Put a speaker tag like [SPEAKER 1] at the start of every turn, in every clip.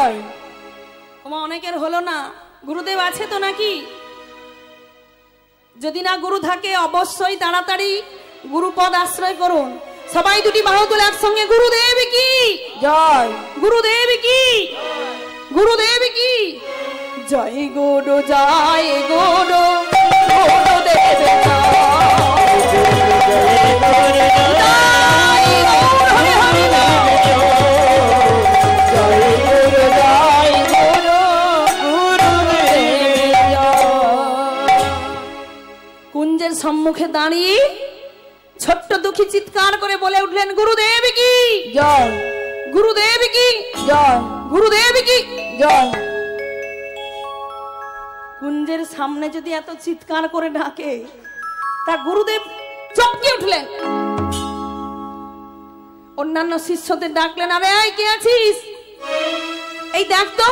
[SPEAKER 1] জয়।
[SPEAKER 2] তোমার অনেকের হলো না, গুরুদেব আছে তো নাকি? যদি না গুরু থাকে অবশ্যই তাড়াতাড়ি গুরুপদ আশ্রয় করুন। সবাই দুটি বাহু তুলে একসঙ্গে গুরুদেব কি
[SPEAKER 1] জয়,
[SPEAKER 2] গুরুদেব কি, গুরুদেব কি জয়। গুরু জয় গুরু, গুরুদেব কুঞ্জের সম্মুখে দাঁড়িয়ে ছোট্ট দুঃখী চিৎকার করে বলে উঠলেন গুরুদেব কি
[SPEAKER 1] জয়,
[SPEAKER 2] গুরুদেব কি
[SPEAKER 1] জয়,
[SPEAKER 2] গুরুদেব কি
[SPEAKER 1] জয়।
[SPEAKER 2] কুঞ্জের সামনে যদি এত চিৎকার করে ডাকে তা গুরুদেব চমকে উঠলেন। অন্যান্য শিষ্যদের ডাকলেন, আরে এই কে আছিস, এই দেখ তো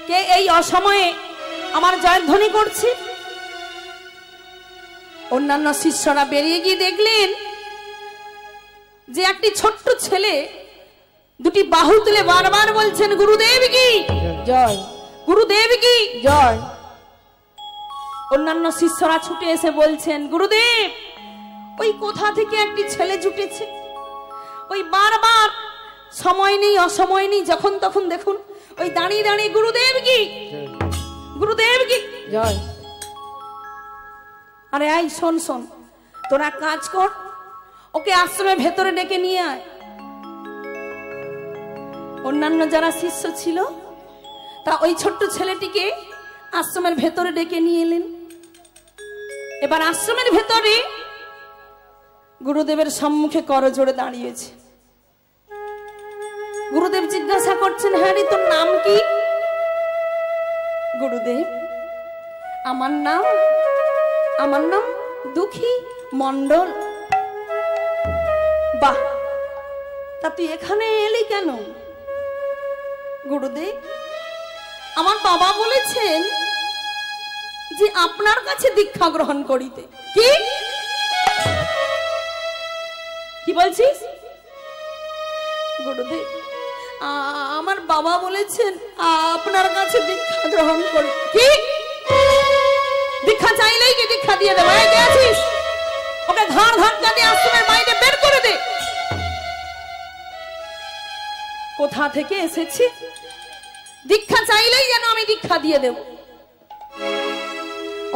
[SPEAKER 2] কে এই অসময়ে আমার জয়ধ্বনি করছে। অন্যান্য শিষ্যরা বেরিয়ে গিয়ে দেখলেন যে একটি ছোট্ট ছেলে দুটি বাহু তুলে বারবার বলছেন গুরুদেব কি
[SPEAKER 1] জয়,
[SPEAKER 2] গুরুদেব কি
[SPEAKER 1] জয়।
[SPEAKER 2] অন্যান্য শিষ্যরা ছুটে এসে বলছেন গুরুদেব ওই কোথা থেকে একটি ছেলে জুটেছে, ওই বারবার সময় নেই অসময় নেই যখন তখন দেখুন ওই দাঁড়িয়ে দাঁড়িয়ে গুরুদেব কি গুরুদেব কি
[SPEAKER 1] জয়।
[SPEAKER 2] আরে এই শোন শোন, তোরা কাজ কর, ওকে আশ্রমের ভেতরে ডেকে নিয়ে আয়। অন্যান্য যারা শিষ্য ছিল তা ওই ছোট্ট ছেলেটিকে আশ্রমের ভেতরে ডেকে নিয়ে এলেন। এবার আশ্রমের ভেতরে গুরুদেবের সম্মুখে করজোড়ে দাঁড়িয়েছে। গুরুদেব জিজ্ঞাসা করছেন, হ্যাঁ রে তোর নাম কি? গুরুদেব আমার নাম দুঃখী মন্ডল। বাহ, তা তুই এখানে এলি কেন? গুরুদেব আমার বাবা বলেছেন যে আপনার কাছে দীক্ষা গ্রহণ করিতে। কি কি বলছিস? গুরুদেব আমার বাবা বলেছেন আপনার কাছে দীক্ষা গ্রহণ করি। কি দীক্ষা চাইলেই কি দীক্ষা দিয়ে দেবো? কে আছিস ওকে ঘাড় ধাক্কা দিয়ে আশ্রমের বাইরে বের করে দে। কোথা থেকে এসেছি দীক্ষা চাইলেই যেন আমি দীক্ষা দিয়ে দেব।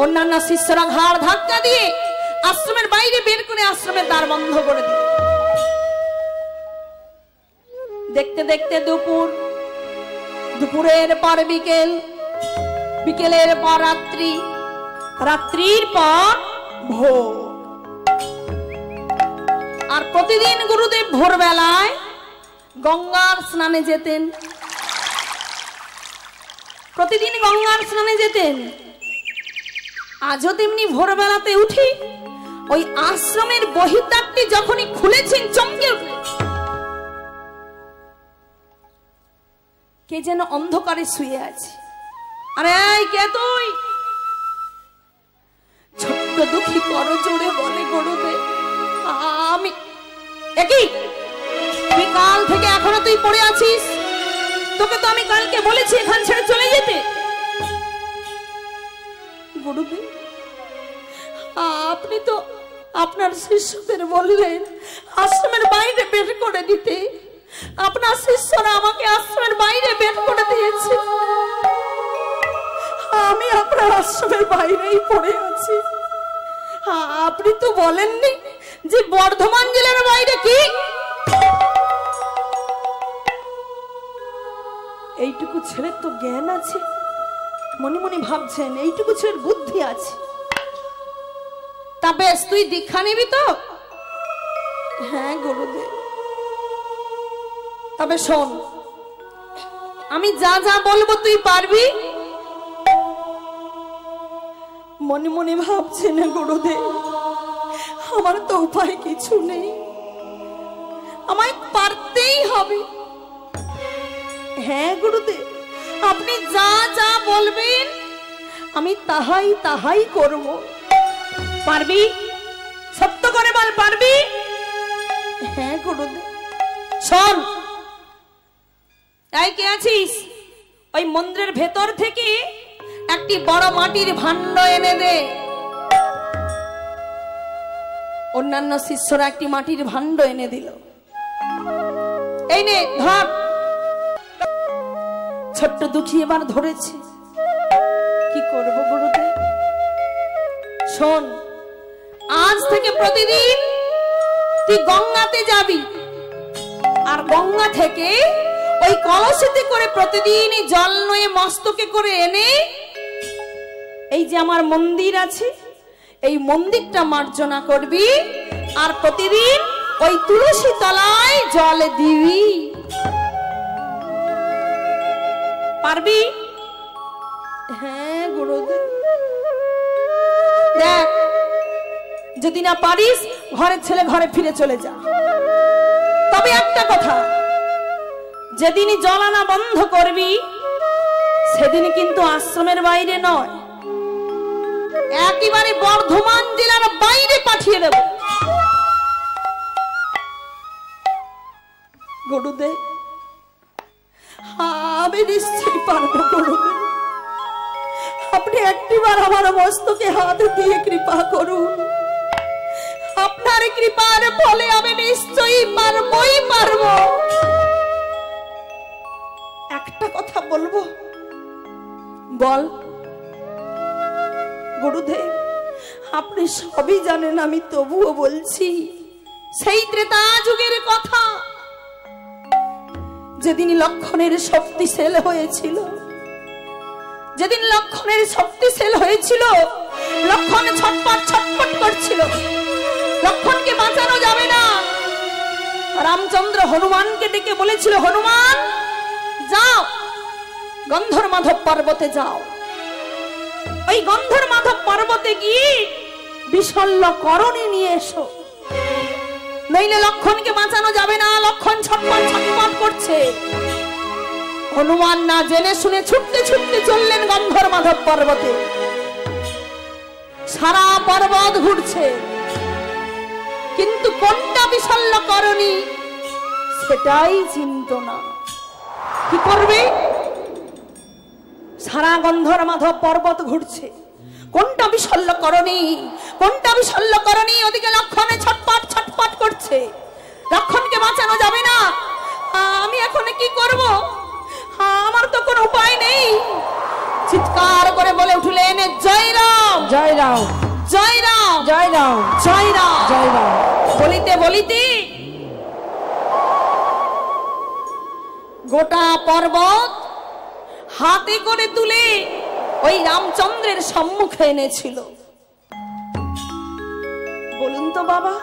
[SPEAKER 2] অন্যান্য শিষ্যরা ঘাড় ধাক্কা দিয়ে আশ্রমের বাইরে বের করে আশ্রমের দ্বার বন্ধ করে দিল। দেখতে দেখতে দুপুর, দুপুরের পর বিকেল, বিকেলের পর রাত্রি, রাত্রির পর ভোর। আর প্রতিদিন গুরুদেব ভোরবেলায় গঙ্গার স্নানে যেতেন, প্রতিদিন গঙ্গার স্নানে যেতেন। আজও তেমনি ভোরবেলাতে উঠি ওই আশ্রমের বহির্দ্বারটি যখনই খুলেছেন চমকে উঠলেন। কে যেন অন্ধকারে শুয়ে আছে। আরে কে তুই? ছোট্ট দুঃখী করজোড়ে বলে গুরুদেব আমি। একই তুই কাল থেকে এখনো তুই পড়ে আছিস? তোকে তো আমি কালকে বলেছি এখান ছেড়ে চলে যেতে। গুরুদেব আপনি তো আপনার শিষ্যদের বললেন আশ্রমের বাইরে বের করে দিতে, আপনার শিষ্যরা আমাকে আশ্রমের বাইরে বের করে দিয়েছে। আমি আপনার আশ্রমের বাইরেই পড়ে আছি। আপনি তো বলেননি যে বর্ধমান জেলার বাইরে। কি এইটুকু ছেলের তো জ্ঞান আছে, মনে মনে ভাবছেন এইটুকু ছেলের বুদ্ধি আছে। তা বেশ তুই দীক্ষা নিবি তো? হ্যাঁ গুরুদেব। তবে শোন, আমি যা যা বলবো তুই পারবি? মনে মনে ভাবছে না গুরুদেব, আমার তো উপায় কিছু নেই, আমায় পারতেই হবে। হ্যাঁ গুরুদেব, আপনি যা যা বলবেন আমি তাহাই তাহাই করব। পারবি? সত্য করে বল, পারবি? হ্যাঁ গুরুদেব। শোন, তাই কে আছিস? ওই মন্দিরের ভেতর থেকে একটি বড় মাটির ভাণ্ড এনে দে। অন্যান্য শিষ্যরা একটি মাটির ভাণ্ড এনে দিল। এই নে ধর। ছোট্ট দুঃখী এবার ধরেছে। কি করব গুরুদেব? শোন, আজ থেকে প্রতিদিন তুই গঙ্গাতে যাবি, আর গঙ্গা থেকে ওই কলসিতে করে প্রতিদিন জল নয়ে মস্তকে করে এনে এই যে আমার মন্দির আছে এই মন্দিরটা মার্জনা করবি, আর প্রতিদিন ওই তুলসী তলায় জল দিবি। পারবি? হ্যাঁ গুরুদেব। দেখ, যদি না পারিস ঘরের ছেলে ঘরে ফিরে চলে যা। তবে একটা কথা, যেদিনই জল আনা বন্ধ করবি সেদিন কিন্তু আশ্রমের বাইরে নয়, একেবারে বর্ধমান জেলার বাইরে পাঠিয়ে দেব। গুরুদেব, আমি নিশ্চয়ই পারবো গুরুদেব। আপনি একটিবার আমার মস্তকে হাত দিয়ে কৃপা করুন। আপনার কৃপার ফলে আমি নিশ্চয়ই পারবই পারবো। একটা কথা বলবো। বল। গুরুদেব, আপনি সবই জানেন, আমি তবুও বলছি। সেই ত্রেতা যুগের কথা, যেদিন লক্ষণের শক্তি সেল হয়েছিল, যেদিন লক্ষণের শক্তি সেল হয়েছিল, লক্ষণ ছটপট ছটপট করছিল, লক্ষণকে বাঁচানো যাবে না। রামচন্দ্র হনুমানকে ডেকে বলেছিল, হনুমান যাও গন্ধর মাধব পর্বতে যাও। ওই গন্ধর মাধব পর্বতে গিয়ে বিশল্য করণী নিয়ে এসো, নইলে লক্ষণকে বাঁচানো যাবে না। লক্ষণ ছটপট ছটপট করছে। হনুমান না জেনে শুনে ছুটতে ছুটতে চললেন গন্ধর মাধব পর্বতে। সারা পর্বত ঘুরছে, কিন্তু কোনটা বিশল্য করণী সেটাই চিনত না। কি করবে? সারা গন্ধর মাধব পর্বত ঘুরছে, কোনটা বিশল্য করণী, কোনটা বিশল্য করণী। ওদিকে লক্ষণে ছটপট ছটপট করছে, লক্ষণকে বাঁচানো যাবে না। আমি এখন কি করব? আমার তো কোনো উপায় নেই। চিৎকার করে বলে উঠলেন, জয় রাম
[SPEAKER 1] জয় রাম
[SPEAKER 2] জয় রাম
[SPEAKER 1] জয় রাম
[SPEAKER 2] জয় রাম
[SPEAKER 1] জয় রাম।
[SPEAKER 2] বলিতে বলিতে গোটা পর্বত হাতে করে তুলে ওই রামচন্দ্রের সম্মুখে এনেছিল। বলুন তো বাবা,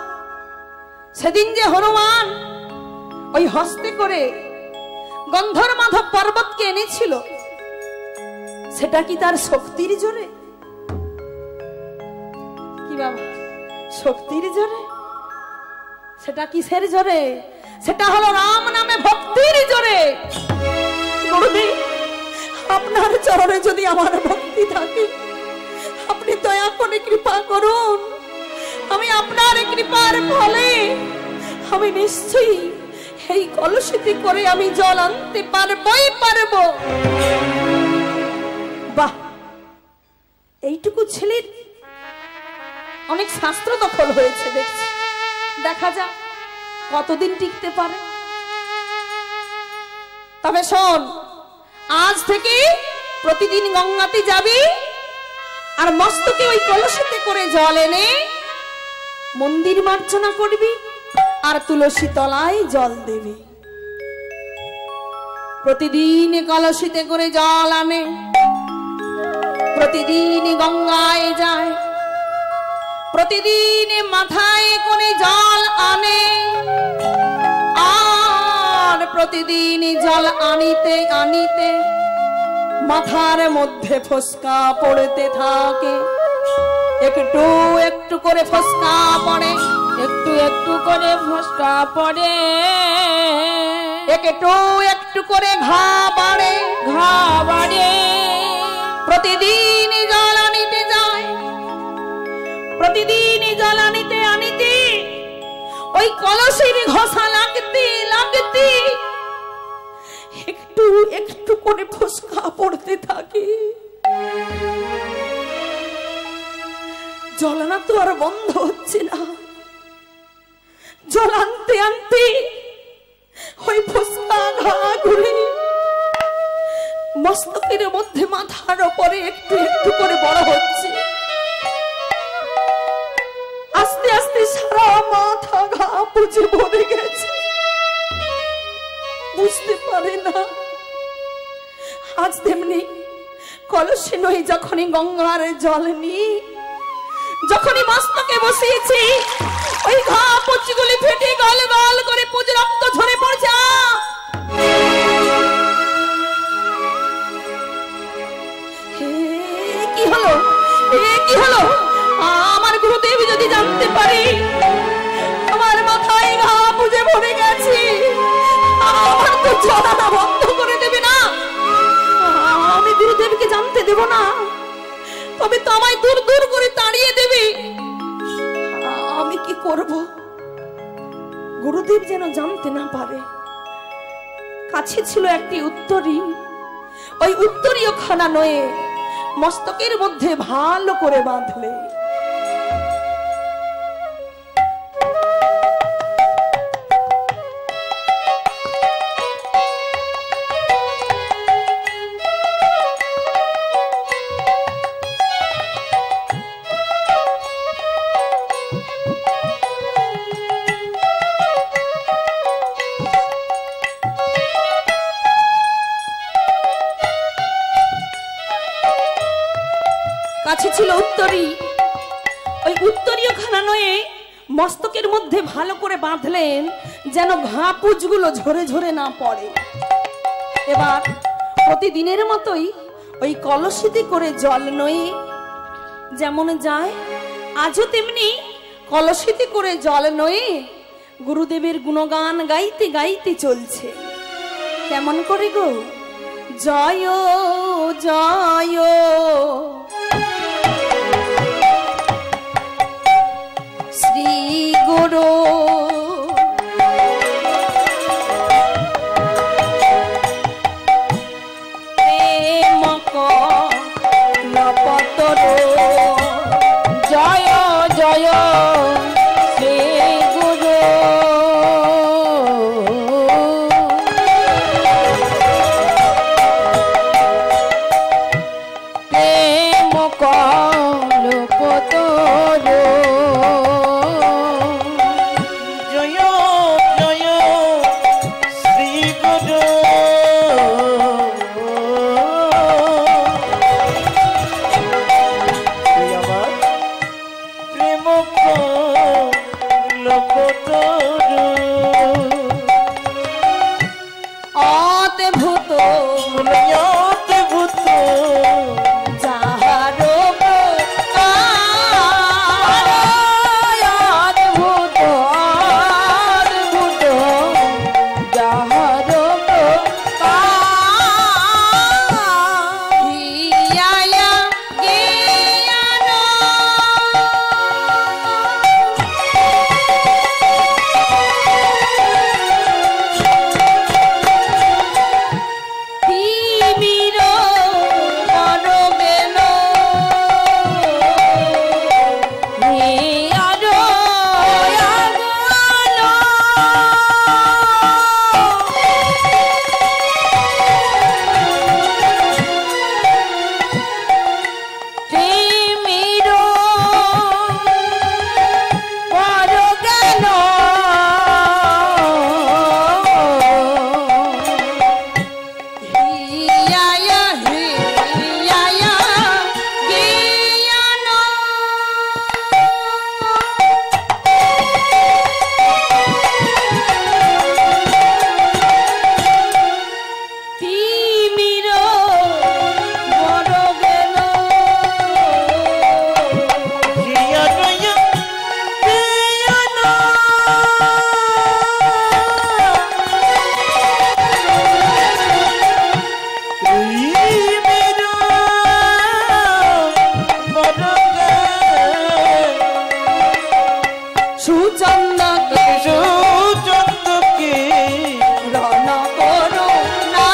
[SPEAKER 2] সেদিন যে হনুমান ওই হস্তে করে গন্ধর মাধব পর্বতকে এনেছিল, সেটা কি তার শক্তির জোরে? কি বাবা, শক্তির জোরে? সেটা কিসের জোরে? সেটা হলো রাম নামে ভক্তির জোরে। গুরুদেব, আপনার চরণে যদি আমার ভক্তি থাকে, আপনি দয়া করে কৃপা করুন। আমি আপনার কৃপার ফলে আমি নিশ্চয়ই এই কলসিতে করে আমি জল আনতে পারবই পারবো। বাহ, এইটুকু ছেলের অনেক শাস্ত্র দখল হয়েছে দেখছি। দেখা যাক কতদিন টিকতে পারে। তবে শোন, আজ থেকে প্রতিদিন গঙ্গাতে যাবি, আর মস্তকে ওই কলসিতে করে জল এনে মন্দির মার্জনা করবি, আর তুলসী তলায় জল দেবে। প্রতিদিন কলসিতে করে জল আনে, প্রতিদিন গঙ্গায় যায়, প্রতিদিন মাথায় করে জল আনে, আর প্রতিদিন জল আনিতে আনিতে মাথার মধ্যে ফোসকা পড়তে থাকে। একটু একটু করে ফোসকা পড়ে,
[SPEAKER 1] একটু একটু করে ফসকা পড়ে,
[SPEAKER 2] একটু একটু করে ঘা বাড়ে,
[SPEAKER 1] ঘা বাড়ে।
[SPEAKER 2] প্রতিদিন জল আনিতে যায়, প্রতিদিন জল আনিতে আনিতে ওই কলসির ঘষা লাগতে লাগতে একটু একটু করে ফোসকা পড়তে থাকে। জ্বলানা তো আর বন্ধ হচ্ছে না। জল আনতে আনতে ওই ফোসকা ঘাগুলি মস্তকের মধ্যে মাথার উপরে একটু একটু করে বড় হচ্ছে। আস্তে আস্তে সারা মাথা ঘা বুঝে ভরে গেছে, বুঝতে পারে না। আজ তেমনি কলসে নই যখনই গঙ্গার জল নি, যখনই মস্তকে বসিয়েছি ওই ঘা পুচগুলি ফেটে গল গল করে পুজ রক্ত ঝরে পড়ছে। কি হলো, কি হলো? আমার গুরুদেব যদি জানতে পারি আমার মাথায় ঘা পুজে ভরে গেছে, আমার তো জ্বলানা বন্ধ করে দেবে না। আমি গুরুদেবকে জানতে দেব না, তবে তো আমায় দূর দূর করে তাড়িয়ে দেবে। আমি কি করব? গুরুদেব যেন জানতে না পারে। কাছে ছিল একটি উত্তরী, ওই উত্তরীয় খানা নয়ে মস্তকের মধ্যে ভালো করে বাঁধলে কাছে ছিল উত্তরী, ওই উত্তরীয় খানা নয়ে মস্তকের মধ্যে ভালো করে বাঁধলেন যেন ঘা পুজগুলো ঝরে ঝরে না পড়ে। এবার প্রতিদিনের মতোই ওই কলসিতে করে জল নয়ে যেমন যায়, আজও তেমনি কলসিতে করে জল নয়ে গুরুদেবের গুণগান গাইতে গাইতে চলছে। কেমন করে গো? জয় জয় শ্রী গুরু প্রেম কলপতর, জয় জয় শ্রী গুরু প্রেম কলপতর, অদ্ভুত অদ্ভুত যাহার অদ্ভুত অদ্ভুত যাহার সুচন্দকে রণ করো না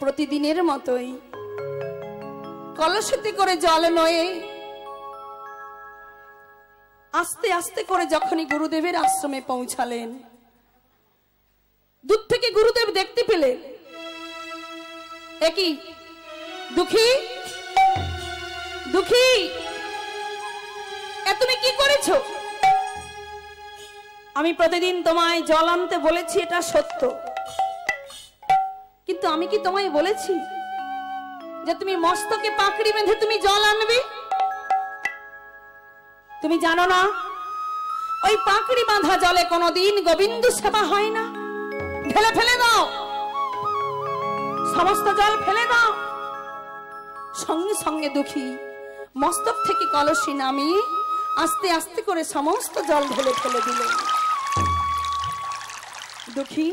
[SPEAKER 2] প্রতিদিনের মতোই কলসিতে করে জল নয়ে আস্তে আস্তে করে যখনই গুরুদেবের আশ্রমে পৌঁছালেন, দূর থেকে গুরুদেব দেখতে পেলেন, একই দুঃখী দুঃখী, এ তুমি কি করেছো? আমি প্রতিদিন তোমায় জল আনতে বলেছি, এটা সত্য, কিন্তু আমি কি তোমায় বলেছি যে তুমি মস্তকে পাকড়ি বেঁধে তুমি জল আনবে? তুমি জানো না ওই পাকড়ি বাঁধা জলে কোনোদিন গোবিন্দ সেবা হয় না। ঢেলে ফেলে দাও, সমস্ত জল ফেলে দাও। সঙ্গে সঙ্গে দুঃখী মস্তক থেকে কলসি নামিয়ে আস্তে আস্তে করে সমস্ত জল ঢেলে ফেলে দিল। দুঃখী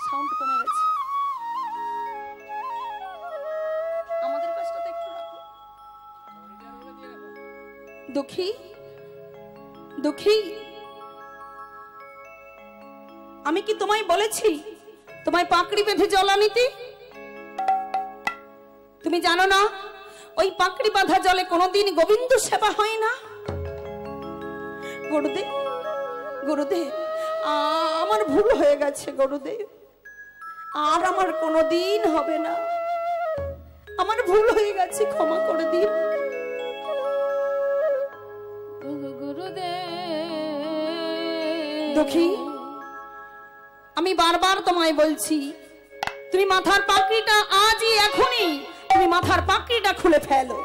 [SPEAKER 2] সাউন্ড কমে গেছে, আমাদের কাজটা একটু রাখো। দুঃখী দুঃখী, আমি কি তোমায় বলেছি তোমায় পাকড়ি বেঁধে জল আনিতে? তুমি জানো না ওই পাকড়ি বাঁধা জলে কোনোদিন গোবিন্দ সেবা হয় না। গুরুদেব গুরুদেব, আমার ভুল হয়ে গেছে গুরুদেব, আর আমার কোনোদিন হবে না, আমার ভুল হয়ে গেছে, ক্ষমা করে দিন
[SPEAKER 1] গুরুদেব।
[SPEAKER 2] দুঃখী, আমি বারবার তোমায় বলছি তুমি মাথার পাকড়িটা আজই এখনই তুমি মাথার পাকড়িটা খুলে ফেলো।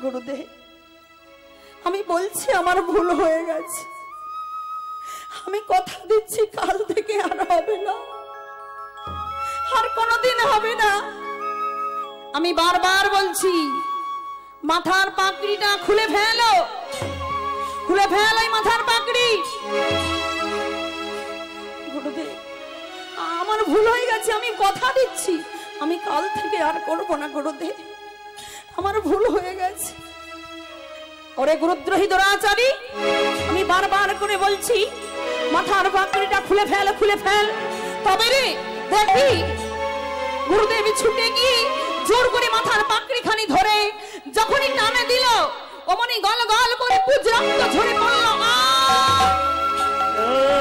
[SPEAKER 2] গুরুদেব, আমি বলছি আমার ভুল হয়ে গেছে, আমি কথা দিচ্ছি কাল থেকে আর হবে না, আর কোনোদিন হবে না। আমি বারবার বলছি মাথার পাকড়িটা খুলে ফেলো, খুলে ফেল এই মাথার পাকড়ি। গুরুদেব, আমার ভুল হয়ে গেছে, আমি কথা দিচ্ছি আমি কাল থেকে আর করব না গুরুদেব, আমার ভুল হয়ে গেছে। ওরে গুরুদ্রোহী দুরাচারী, আমি বারবার করে বলছি মাথার পাকড়িটা খুলে ফেল, খুলে ফেল। তবে রে দেখি গুরুদেব ছুটে গিয়ে জোর করে মাথার পাকড়ি খানি ধরে যখনই টানে দিল অমনি গল গল করে পুজ রক্ত ঝরে পড়ল।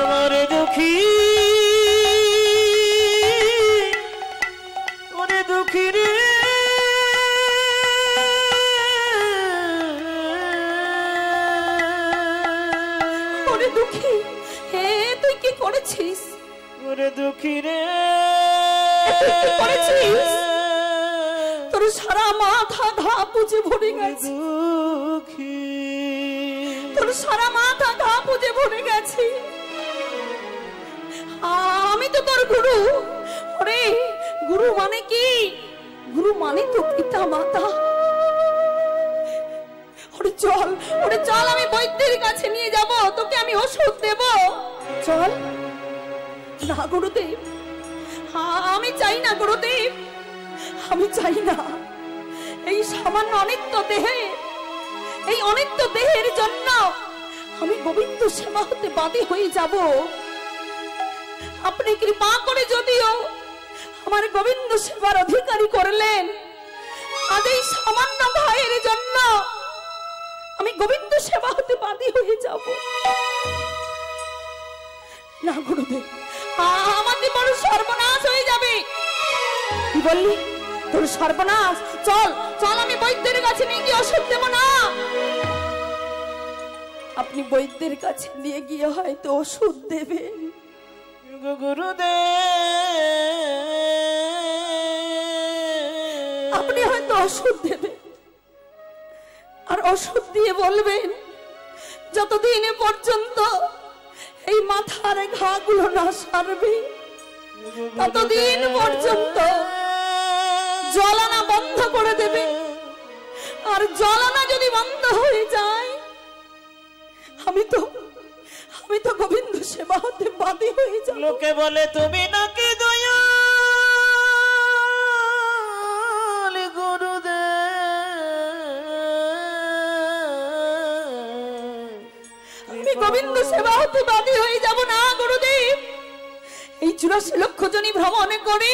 [SPEAKER 3] আমার দুঃখী, ওরে দুঃখী রে,
[SPEAKER 2] ওরে দুঃখী, হে তুই কি করেছিস?
[SPEAKER 3] ওরে দুঃখী রে,
[SPEAKER 2] তুই কি করেছিস? তোর সারা মাথা ঘা পুজে ভরে গেছে,
[SPEAKER 3] দুঃখী,
[SPEAKER 2] তোর সারা মাথা ঘা পুজে ভরে গেছে। আমি তো তোর গুরু। ওরে গুরু মানে কি? গুরু মানে তো পিতা মাতা। ওরে চল, ওরে চল, আমি বৈদ্যের কাছে নিয়ে যাব, তোকে আমি ওষুধ দেব, চল। না গুরুদেব, আমি চাই না গুরুদেব, আমি চাই না। এই সামান্য অনিত্য দেহে, এই অনিত্য দেহের জন্য আমি গোবিন্দ সেবা হতে বাদী হয়ে যাব। আপনি কৃপা করে যদিও আমার গোবিন্দ সেবার অধিকারী করলেন, আজ এই সামান্য ভাইয়ের জন্য আমি গোবিন্দ সেবা হতে বাদী হয়ে যাব না গুরুদেব, আমাদের বড় সর্বনাশ হয়ে যাবে। কি বললি? তোর সর্বনাশ? চল চল, আমি বৈদ্যের কাছে নিয়ে গিয়ে ওষুধ দেব না। আপনি বৈদ্যের কাছে নিয়ে গিয়ে হয়তো ওষুধ দেবেন
[SPEAKER 3] গুরুদেব,
[SPEAKER 2] আপনি হয়তো ওষুধ দেবেন আর ওষুধ দিয়ে বলবেন যতদিন পর্যন্ত এই মাথার ঘাগুলো না সারবে ততদিন পর্যন্ত জ্বলানা বন্ধ করে দেবে। আর জ্বলানা যদি বন্ধ হয়ে যায় আমি তো গোবিন্দ সেবা হতে বাদী হয়ে যাব।
[SPEAKER 3] লোকে বলে তুমি নাকি দয়াল গুরুদেব,
[SPEAKER 2] আমি গোবিন্দ সেবা হতে বাদী হয়ে যাব না গুরুদেব। এই 84 লক্ষ জনই ভ্রমণ করে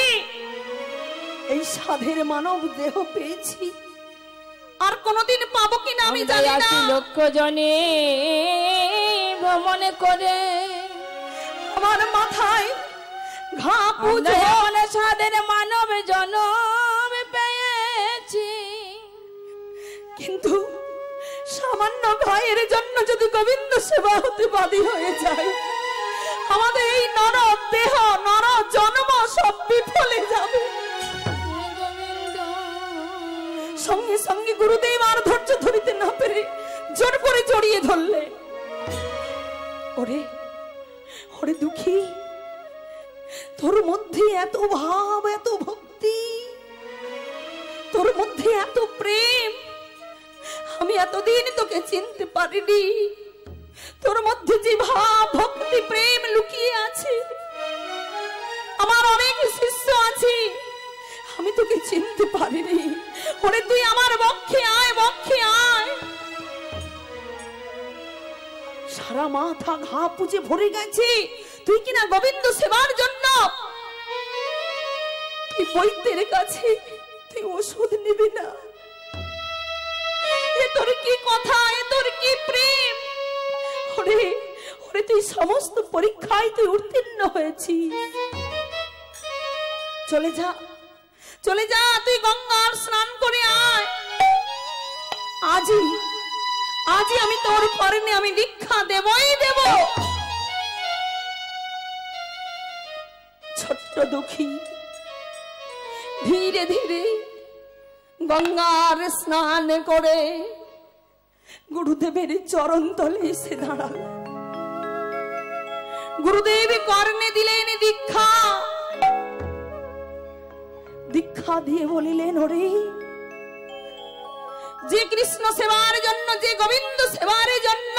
[SPEAKER 2] এই সাধের মানব দেহ পেয়েছি, আর কোনদিন পাবো কিনা আমি জানি না।
[SPEAKER 1] 84 লক্ষ জনে ভ্রমণ করে
[SPEAKER 2] আমার মাথায় ঘা পুজো
[SPEAKER 1] সাধের মানব জনম পেয়েছি,
[SPEAKER 2] কিন্তু সামান্য ভাইয়ের জন্য যদি গোবিন্দ সেবা হতে বাদী হয়ে যায়, আমাদের এই নর দেহ নর জন্ম সব বিফলে যাবে। সঙ্গে সঙ্গে গুরুদেব আর ধৈর্য ধরিতে না পেরে জোর করে জড়িয়ে ধরলে। ওরে ওরে দুঃখী, তোর মধ্যে এত ভাব, এত ভক্তি, তোর মধ্যে এত প্রেম, আমি এতদিন তোকে চিনতে পারিনি। তোর মধ্যে যে ভাব ভক্তি প্রেম লুকিয়ে আছে, আমার অনেক শিষ্য আছে, আমি তোকে চিনতে পারিনি। ওরে তুই আমার বক্ষে আয়, বক্ষে আয়। সারা মাথা ঘা পুজে ভরে গেছে, তুই কিনা গোবিন্দ সেবার জন্য তুই বৈদ্যের কাছে তুই ওষুধ নিবি না। এ তোর কি কথা, এ তোর কি প্রেম। ওরে ওরে তুই সমস্ত পরীক্ষায় তুই উত্তীর্ণ হয়েছিস। চলে যা, চলে যা, তুই গঙ্গার স্নান করে আয়। আজই আজই আমি তোর পরনে আমি দীক্ষা দেবই দেব। ছোট্ট দুঃখী ধীরে ধীরে গঙ্গার স্নান করে গুরুদেবের চরণ তলে এসে দাঁড়াল। গুরুদেব কর্ণে দিলেন দীক্ষা। দীক্ষা দিয়ে বলিলেন, ওরে যে কৃষ্ণ সেবার জন্য, যে গোবিন্দ সেবার জন্য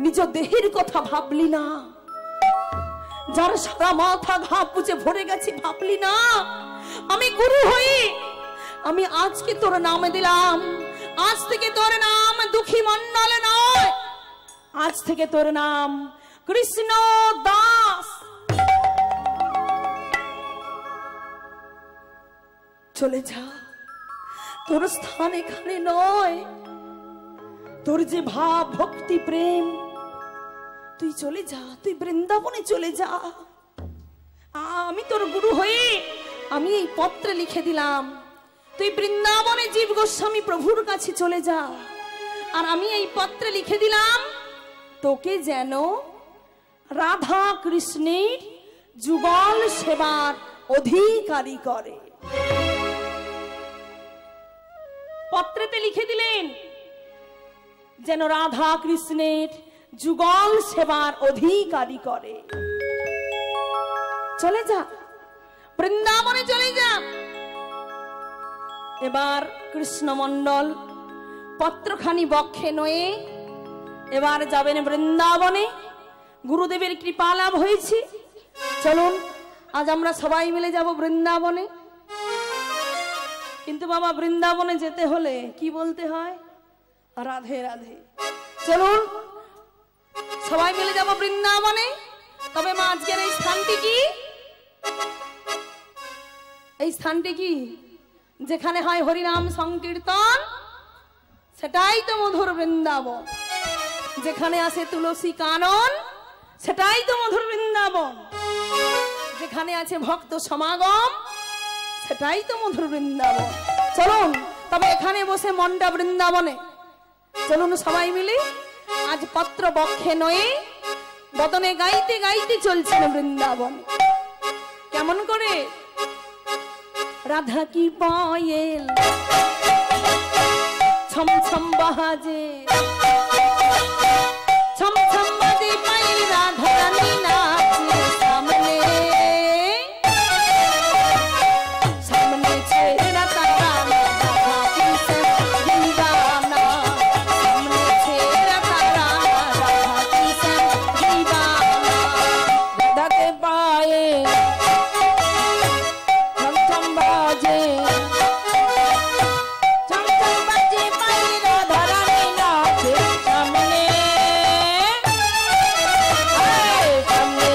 [SPEAKER 2] নিজ দেহের কথা ভাবলি না, যার সারা মাথা ঘা পুচে ভরে গেছে ভাবলি না, আমি গুরু হই, আমি আজকে তোর নাম দিলাম। আজ থেকে তোর নাম দুঃখী মন্ডল নয়, আজ থেকে তোর নাম কৃষ্ণ দাস। চলে যা, তোর স্থান এখানে নয়। তোর যে ভাব ভক্তি প্রেম, তুই চলে যা, তুই বৃন্দাবনে চলে যা। আমি তোর গুরু হয়ে আমি এই পত্রে লিখে দিলাম, তুই বৃন্দাবনে জীব গোস্বামী প্রভুর কাছে চলে যা। আর আমি এই পত্রে লিখে দিলাম, তোকে যেন রাধা কৃষ্ণের যুগল সেবার অধিকারী করে। পত্রেতে লিখে দিলেন যেন রাধা কৃষ্ণের যুগল সেবার অধিকারী করে। চলে যা, বৃন্দাবনে চলে যা। এবার কৃষ্ণমন্ডল পত্রখানি বক্ষে নয়ে এবার যাবেন বৃন্দাবনে। গুরুদেবের কৃপা লাভ হয়েছে। চলুন আজ আমরা সবাই মিলে যাব বৃন্দাবনে। কিন্তু বাবা, বৃন্দাবনে যেতে হলে কি বলতে হয়? রাধে রাধে। চলুন সবাই মিলে যাব বৃন্দাবনে। তবে মা, আজকের এই স্থানটি কি? এই স্থানটি কি? যেখানে হয় হরিনাম সংকীর্তন, সেটাই তো মধুর বৃন্দাবন। যেখানে আসে তুলসী কানন, সেটাই তো মধুর বৃন্দাবন। যেখানে আছে ভক্ত সমাগম, সেটাই তো মধুর বৃন্দাবন। চলুন তবে এখানে বসে মনটা বৃন্দাবনে। চলুন সবাই মিলে আজ পত্র বক্ষে নয়ে বদনে গাইতে গাইতে চলছেন বৃন্দাবনে। কেমন করে? রাধা কি পায়েল ছম ছম বাজে, ছম ছম বাজে পায়েল, রাধা রানী নাচে সামনে, সামনে ছেড়া তারা রাধা কৃষ্ণ দিবানা, সামনে ছেড়া তারা রাধা কৃষ্ণ দিবানা।
[SPEAKER 1] রাধাকে পায়ে ছম ছম বাজে, ছম ছম বাজে পায়ে, রাধা রানী নাচে সামনে, সামনে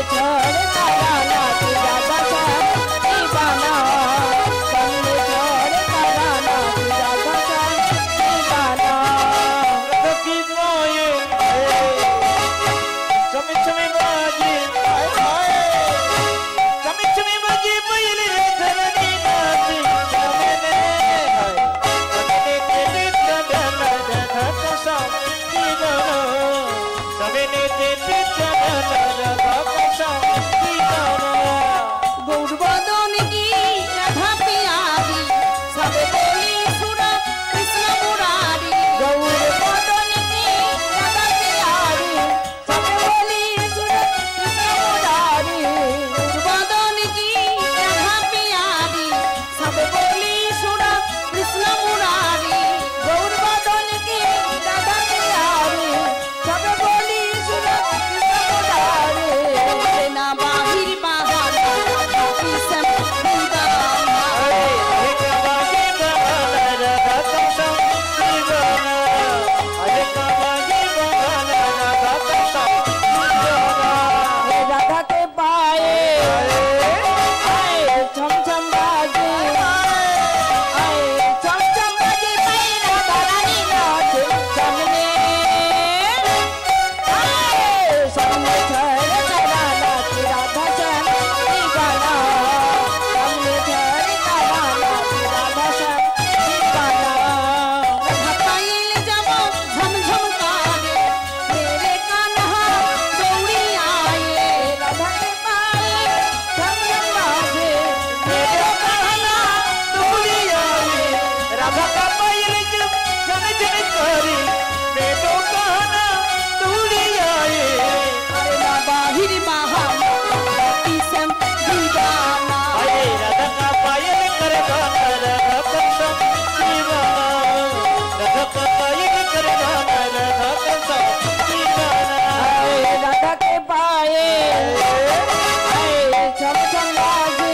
[SPEAKER 1] চমচম বাজে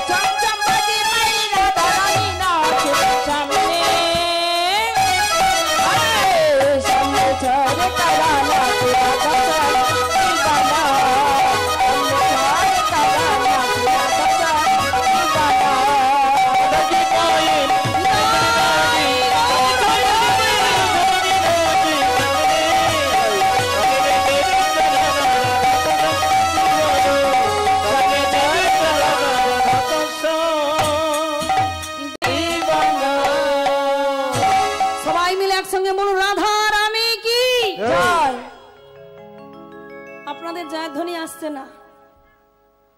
[SPEAKER 1] চমচম বাজে মাই রাধা রানী নাচে সামনে সামনে চলে তারা নাচে রাধা দিবানা সামনে চলে তারা নাচে রাধা দিবানা
[SPEAKER 3] রাজি পায়েল
[SPEAKER 2] সবাই মিলে একসঙ্গে বলুন রাধা রানী কি
[SPEAKER 1] জয়।
[SPEAKER 2] আপনাদের জয় ধ্বনি আসছে না,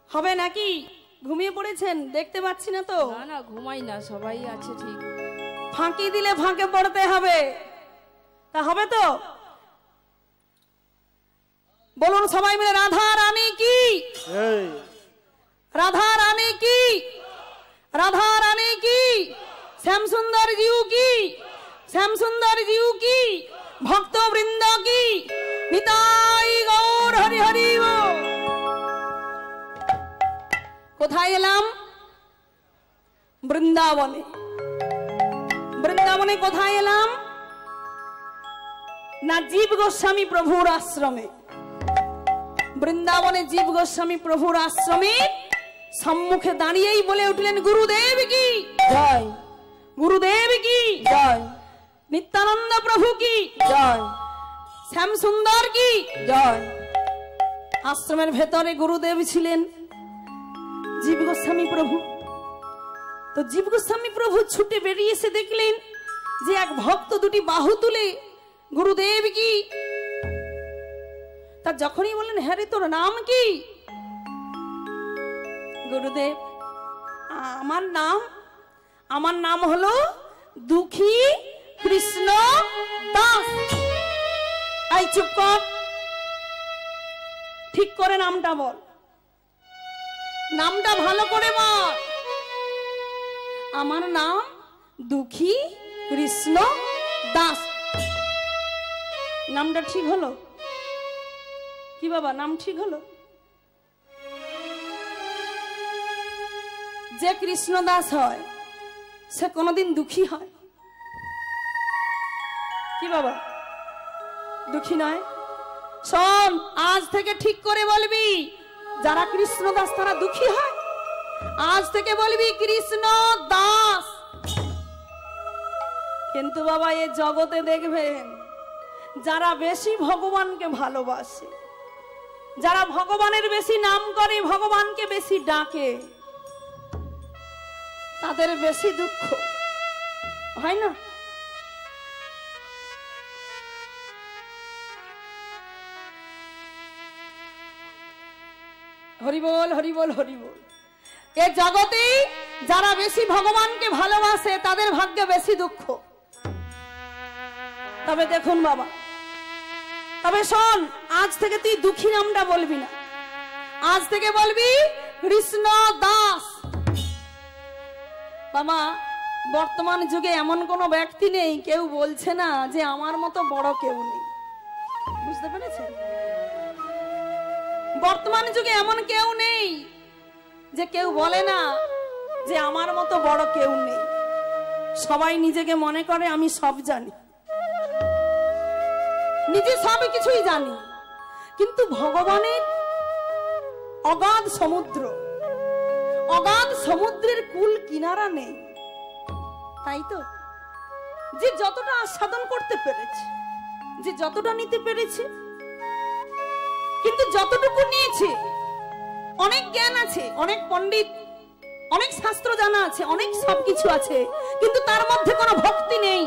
[SPEAKER 2] হবে নাকি? ঘুমিয়ে পড়েছেন দেখতে পাচ্ছি না তো।
[SPEAKER 1] না না ঘুমাই না, সবাই আছে ঠিক।
[SPEAKER 2] ফাঁকি দিলে ফাঁকে পড়তে হবে, তা হবে তো? বলুন সবাই মিলে রাধা রানী কি, রাধা রানী কি, রাধা রানী কি, শ্যাম সুন্দর জিউ কি, শ্যাম সুন্দর জিউ কি, ভক্ত বৃন্দ কি, নিতাই গৌর হরি হরি বল। কোথায় এলাম? বৃন্দাবনে। বৃন্দাবনে কোথায় এলাম? না জীব গোস্বামী প্রভুর আশ্রমে। বৃন্দাবনে জীব গোস্বামী প্রভুর আশ্রমে সম্মুখে দাঁড়িয়েই বলে উঠলেন গুরুদেব কি
[SPEAKER 1] জয়,
[SPEAKER 2] গুরুদেব কি
[SPEAKER 1] জয়,
[SPEAKER 2] নিত্যানন্দ প্রভু কি
[SPEAKER 1] জয়,
[SPEAKER 2] শ্যাম সুন্দর কি
[SPEAKER 1] জয়।
[SPEAKER 2] আশ্রমের ভেতরে গুরুদেব ছিলেন জীব গোস্বামী প্রভু। তো জীব গোস্বামী প্রভু ছুটে বেরিয়ে এসে দেখলেন যে এক ভক্ত দুটি বাহু তুলে গুরুদেব কি। তা যখনই বললেন হ্যাঁ রে তোর নাম কি? গুরুদেব আমার নাম হলো দুঃখী কৃষ্ণ দাস। এই চুপ কর, ঠিক করে নামটা বল, নামটা ভালো করে বল। আমার নাম দুঃখী কৃষ্ণ দাস। নামটা ঠিক হলো কি বাবা? নাম ঠিক হলো? যে কৃষ্ণ দাস হয় সে কোনোদিন দুঃখী হয় কি বাবা? দুঃখী নয়। শোন, আজ থেকে ঠিক করে বলবি যারা কৃষ্ণ দাস তারা দুঃখী হয়। আজ থেকে বলবি কৃষ্ণ দাস। কিন্তু বাবা এই জগতে দেখবেন যারা বেশি ভগবানকে ভালোবাসে, যারা ভগবানের বেশি নাম করে, ভগবানকে বেশি ডাকে, তাদের বেশি দুঃখ হয় না? হরি বল, হরি বল, হরি বল। এ জগতে যারা বেশি ভগবানকে ভালোবাসে তাদের ভাগ্যে বেশি দুঃখ। তবে দেখুন বাবা, তবে শোন, আজ থেকে তুই দুঃখী নামটা বলবি না, আজ থেকে বলবি কৃষ্ণ দাস। বাবা, বর্তমান যুগে এমন কোন ব্যক্তি নেই কেউ বলছে না যে আমার মতো বড় কেউ নেই। বুঝতে পেরেছেন? বর্তমান যুগে এমন কেউ নেই যে কেউ বলে না যে আমার মতো বড় কেউ নেই। সবাই নিজেকে মনে করে আমি সব জানি, নিজে সব কিছুই জানি, কিন্তু ভগবানের অগাধ সমুদ্র, অগাধ সমুদ্রের কুল কিনারা নেই। তাই তো যে যতটা আস্বাদন করতে পেরেছে, যে যতটা নিতে পেরেছে, কিন্তু যতটুকু নিয়েছে, অনেক জ্ঞান আছে, অনেক পণ্ডিত, অনেক শাস্ত্র জানা আছে, অনেক সবকিছু আছে, কিন্তু তার মধ্যে কোনো ভক্তি নেই।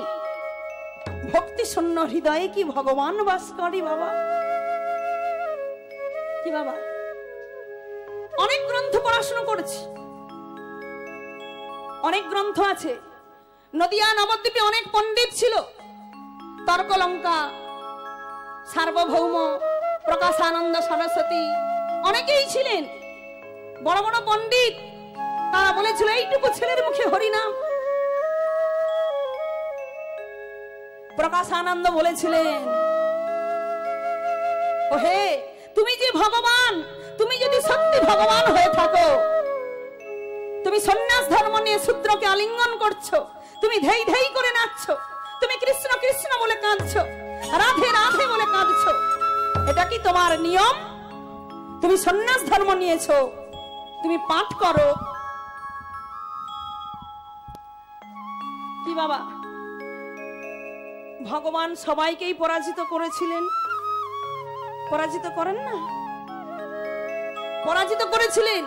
[SPEAKER 2] ভক্তি শূন্য হৃদয়ে কি ভগবান বাস করে বাবা? কি বাবা? অনেক গ্রন্থ পড়াশোনা করেছি, অনেক গ্রন্থ আছে। নদিয়া নবদ্বীপে অনেক পণ্ডিত ছিল, তর্কলঙ্কা, সার্বভৌম, প্রকাশানন্দ সরস্বতী, অনেকেই ছিলেন বড় বড় পণ্ডিত। তারা বলেছিল এইটুকু ছেলের মুখে হরিনাম। প্রকাশানন্দ বলেছিলেন, ও হে ভগবান, তুমি যদি সত্যি ভগবান হয়ে থাকো, তুমি সন্ন্যাস ধর্ম নিয়ে শূদ্রকে আলিঙ্গন করছো, তুমি ধেই ধেই করে নাচছো, তুমি কৃষ্ণ কৃষ্ণ বলে কাঁদছো, রাধে রাধে বলে কাঁদছো, এটা কি তোমার নিয়ম? তুমি সন্ন্যাস ধর্ম নিয়েছো, তুমি পাঠ করো। কি বাবা, ভগবান সবাইকেই পরাজিত করেছিলেন, পরাজিত করেন না? পরাজিত করেছিলেন।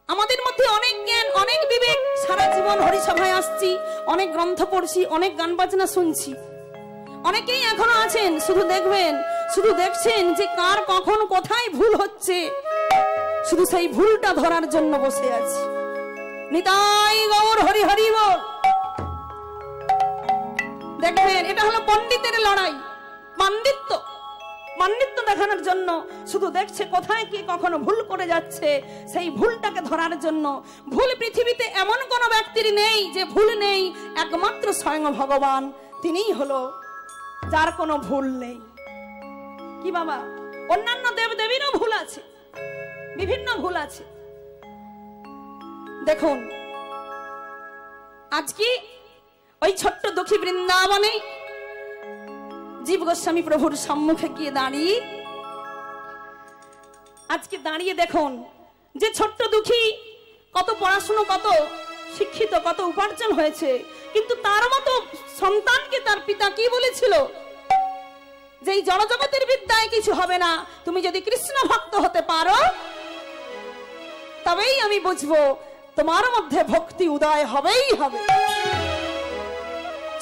[SPEAKER 2] আমাদের মধ্যে অনেক জ্ঞান, অনেক বিবেক, সারা জীবন হরিসভায় আসছি, অনেক গ্রন্থ পড়ছি, অনেক গান বাজনা শুনছি। অনেকেই এখনো আছেন, শুধু দেখবেন, শুধু দেখছেন যে কার কখন কোথায় ভুল হচ্ছে, শুধু সেই ভুলটা ধরার জন্য বসে আছি। নিতাই গৌর হরি হরি বল। দেখবেন এটা হলো পণ্ডিতের লড়াই, পাণ্ডিত্য, পাণ্ডিত্য দেখানোর জন্য শুধু দেখছে কোথায় কি কখনো ভুল করে যাচ্ছে, সেই ভুলটাকে ধরার জন্য। ভুল পৃথিবীতে এমন কোন ব্যক্তির নেই যে ভুল নেই, একমাত্র স্বয়ং ভগবান, তিনিই হলো যার কোনো ভুল নেই। কি বাবা, অন্যান্য দেব দেবীরও ভুল আছে, বিভিন্ন ভুল আছে। দেখুন আজকে ওই ছোট্ট দুঃখী বৃন্দাবনে জীব গোস্বামী প্রভুর সম্মুখে গিয়ে দাঁড়িয়ে, আজকে দাঁড়িয়ে দেখুন যে ছোট্ট দুঃখী কত পড়াশুনো, কত শিক্ষিত, কত উপার্জন হয়েছে, কিন্তু তার মতো সন্তানকে তার পিতা কি বলেছিল যে এই জড়জগতের বিদ্যায় কিছু হবে না, তুমি যদি কৃষ্ণ ভক্ত হতে পারো তবেই আমি বুঝবো তোমার মধ্যে ভক্তি উদয় হবেই হবে,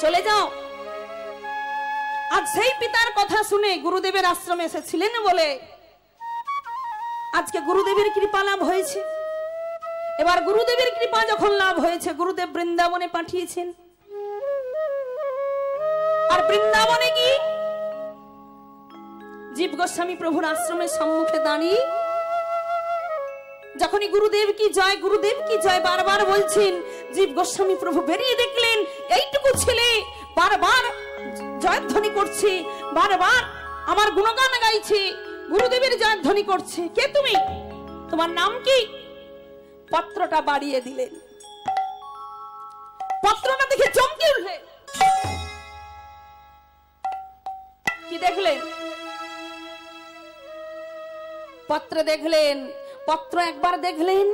[SPEAKER 2] চলে যাও। আজ সেই পিতার কথা শুনে গুরুদেবের আশ্রমে এসেছিলেন বলে আজকে গুরুদেবের কৃপা লাভ হয়েছে। এবার গুরুদেবের কৃপা যখন লাভ হয়েছে, গুরুদেব বৃন্দাবনে পাঠিয়েছেন। আর বৃন্দাবনে কি জীব গোস্বামী প্রভুর আশ্রমের সম্মুখে দাঁড়িয়ে যখনই গুরুদেব কি জয়, গুরুদেব কি জয় বারবার বলছেন, জীব গোস্বামী প্রভু বেরিয়ে দেখলেন এইটুকু ছেলে বারবার জয়ধ্বনি করছে, বারবার আমার গুণগান গাইছে, গুরুদেবের জয়ধ্বনি করছে। কে তুমি? তোমার নাম কি? পত্রটা বাড়িয়ে দিলেন। পত্রটা দেখে চমকে উঠলেন। কি দেখলেন? পত্র দেখলেন। পত্র একবার দেখলেন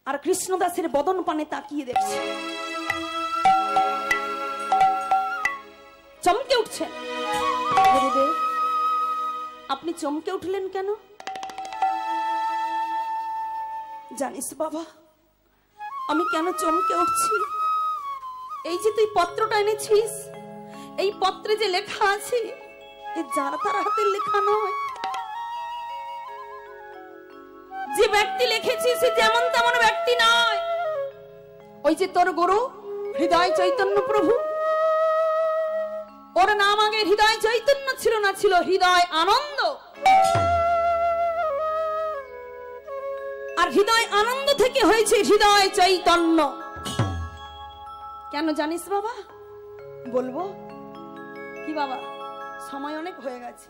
[SPEAKER 2] আর কৃষ্ণদাসের বদন পানে তাকিয়ে দেখছে, চমকে উঠছেন। গুরুদেব, আপনি চমকে উঠলেন কেন? জানিস বাবা আমি কেন চমকে উঠছি? এই যে তুই পত্রটা এনেছিস, এই পত্রে যে লেখা আছে এ যার তার হাতের লেখা নয়। যে ব্যক্তি লিখেছে সে যেমন তেমন ব্যক্তি নয়। ওই যে তোর গুরু হৃদয় চৈতন্য প্রভু, ওর নাম আগে হৃদয় চৈতন্য ছিল না, ছিল হৃদয় আনন্দ। আর হৃদয় আনন্দ থেকে হয়েছে হৃদয় চৈতন্য। কেন জানিস বাবা? বলবো কি বাবা, সময় অনেক হয়ে গেছে।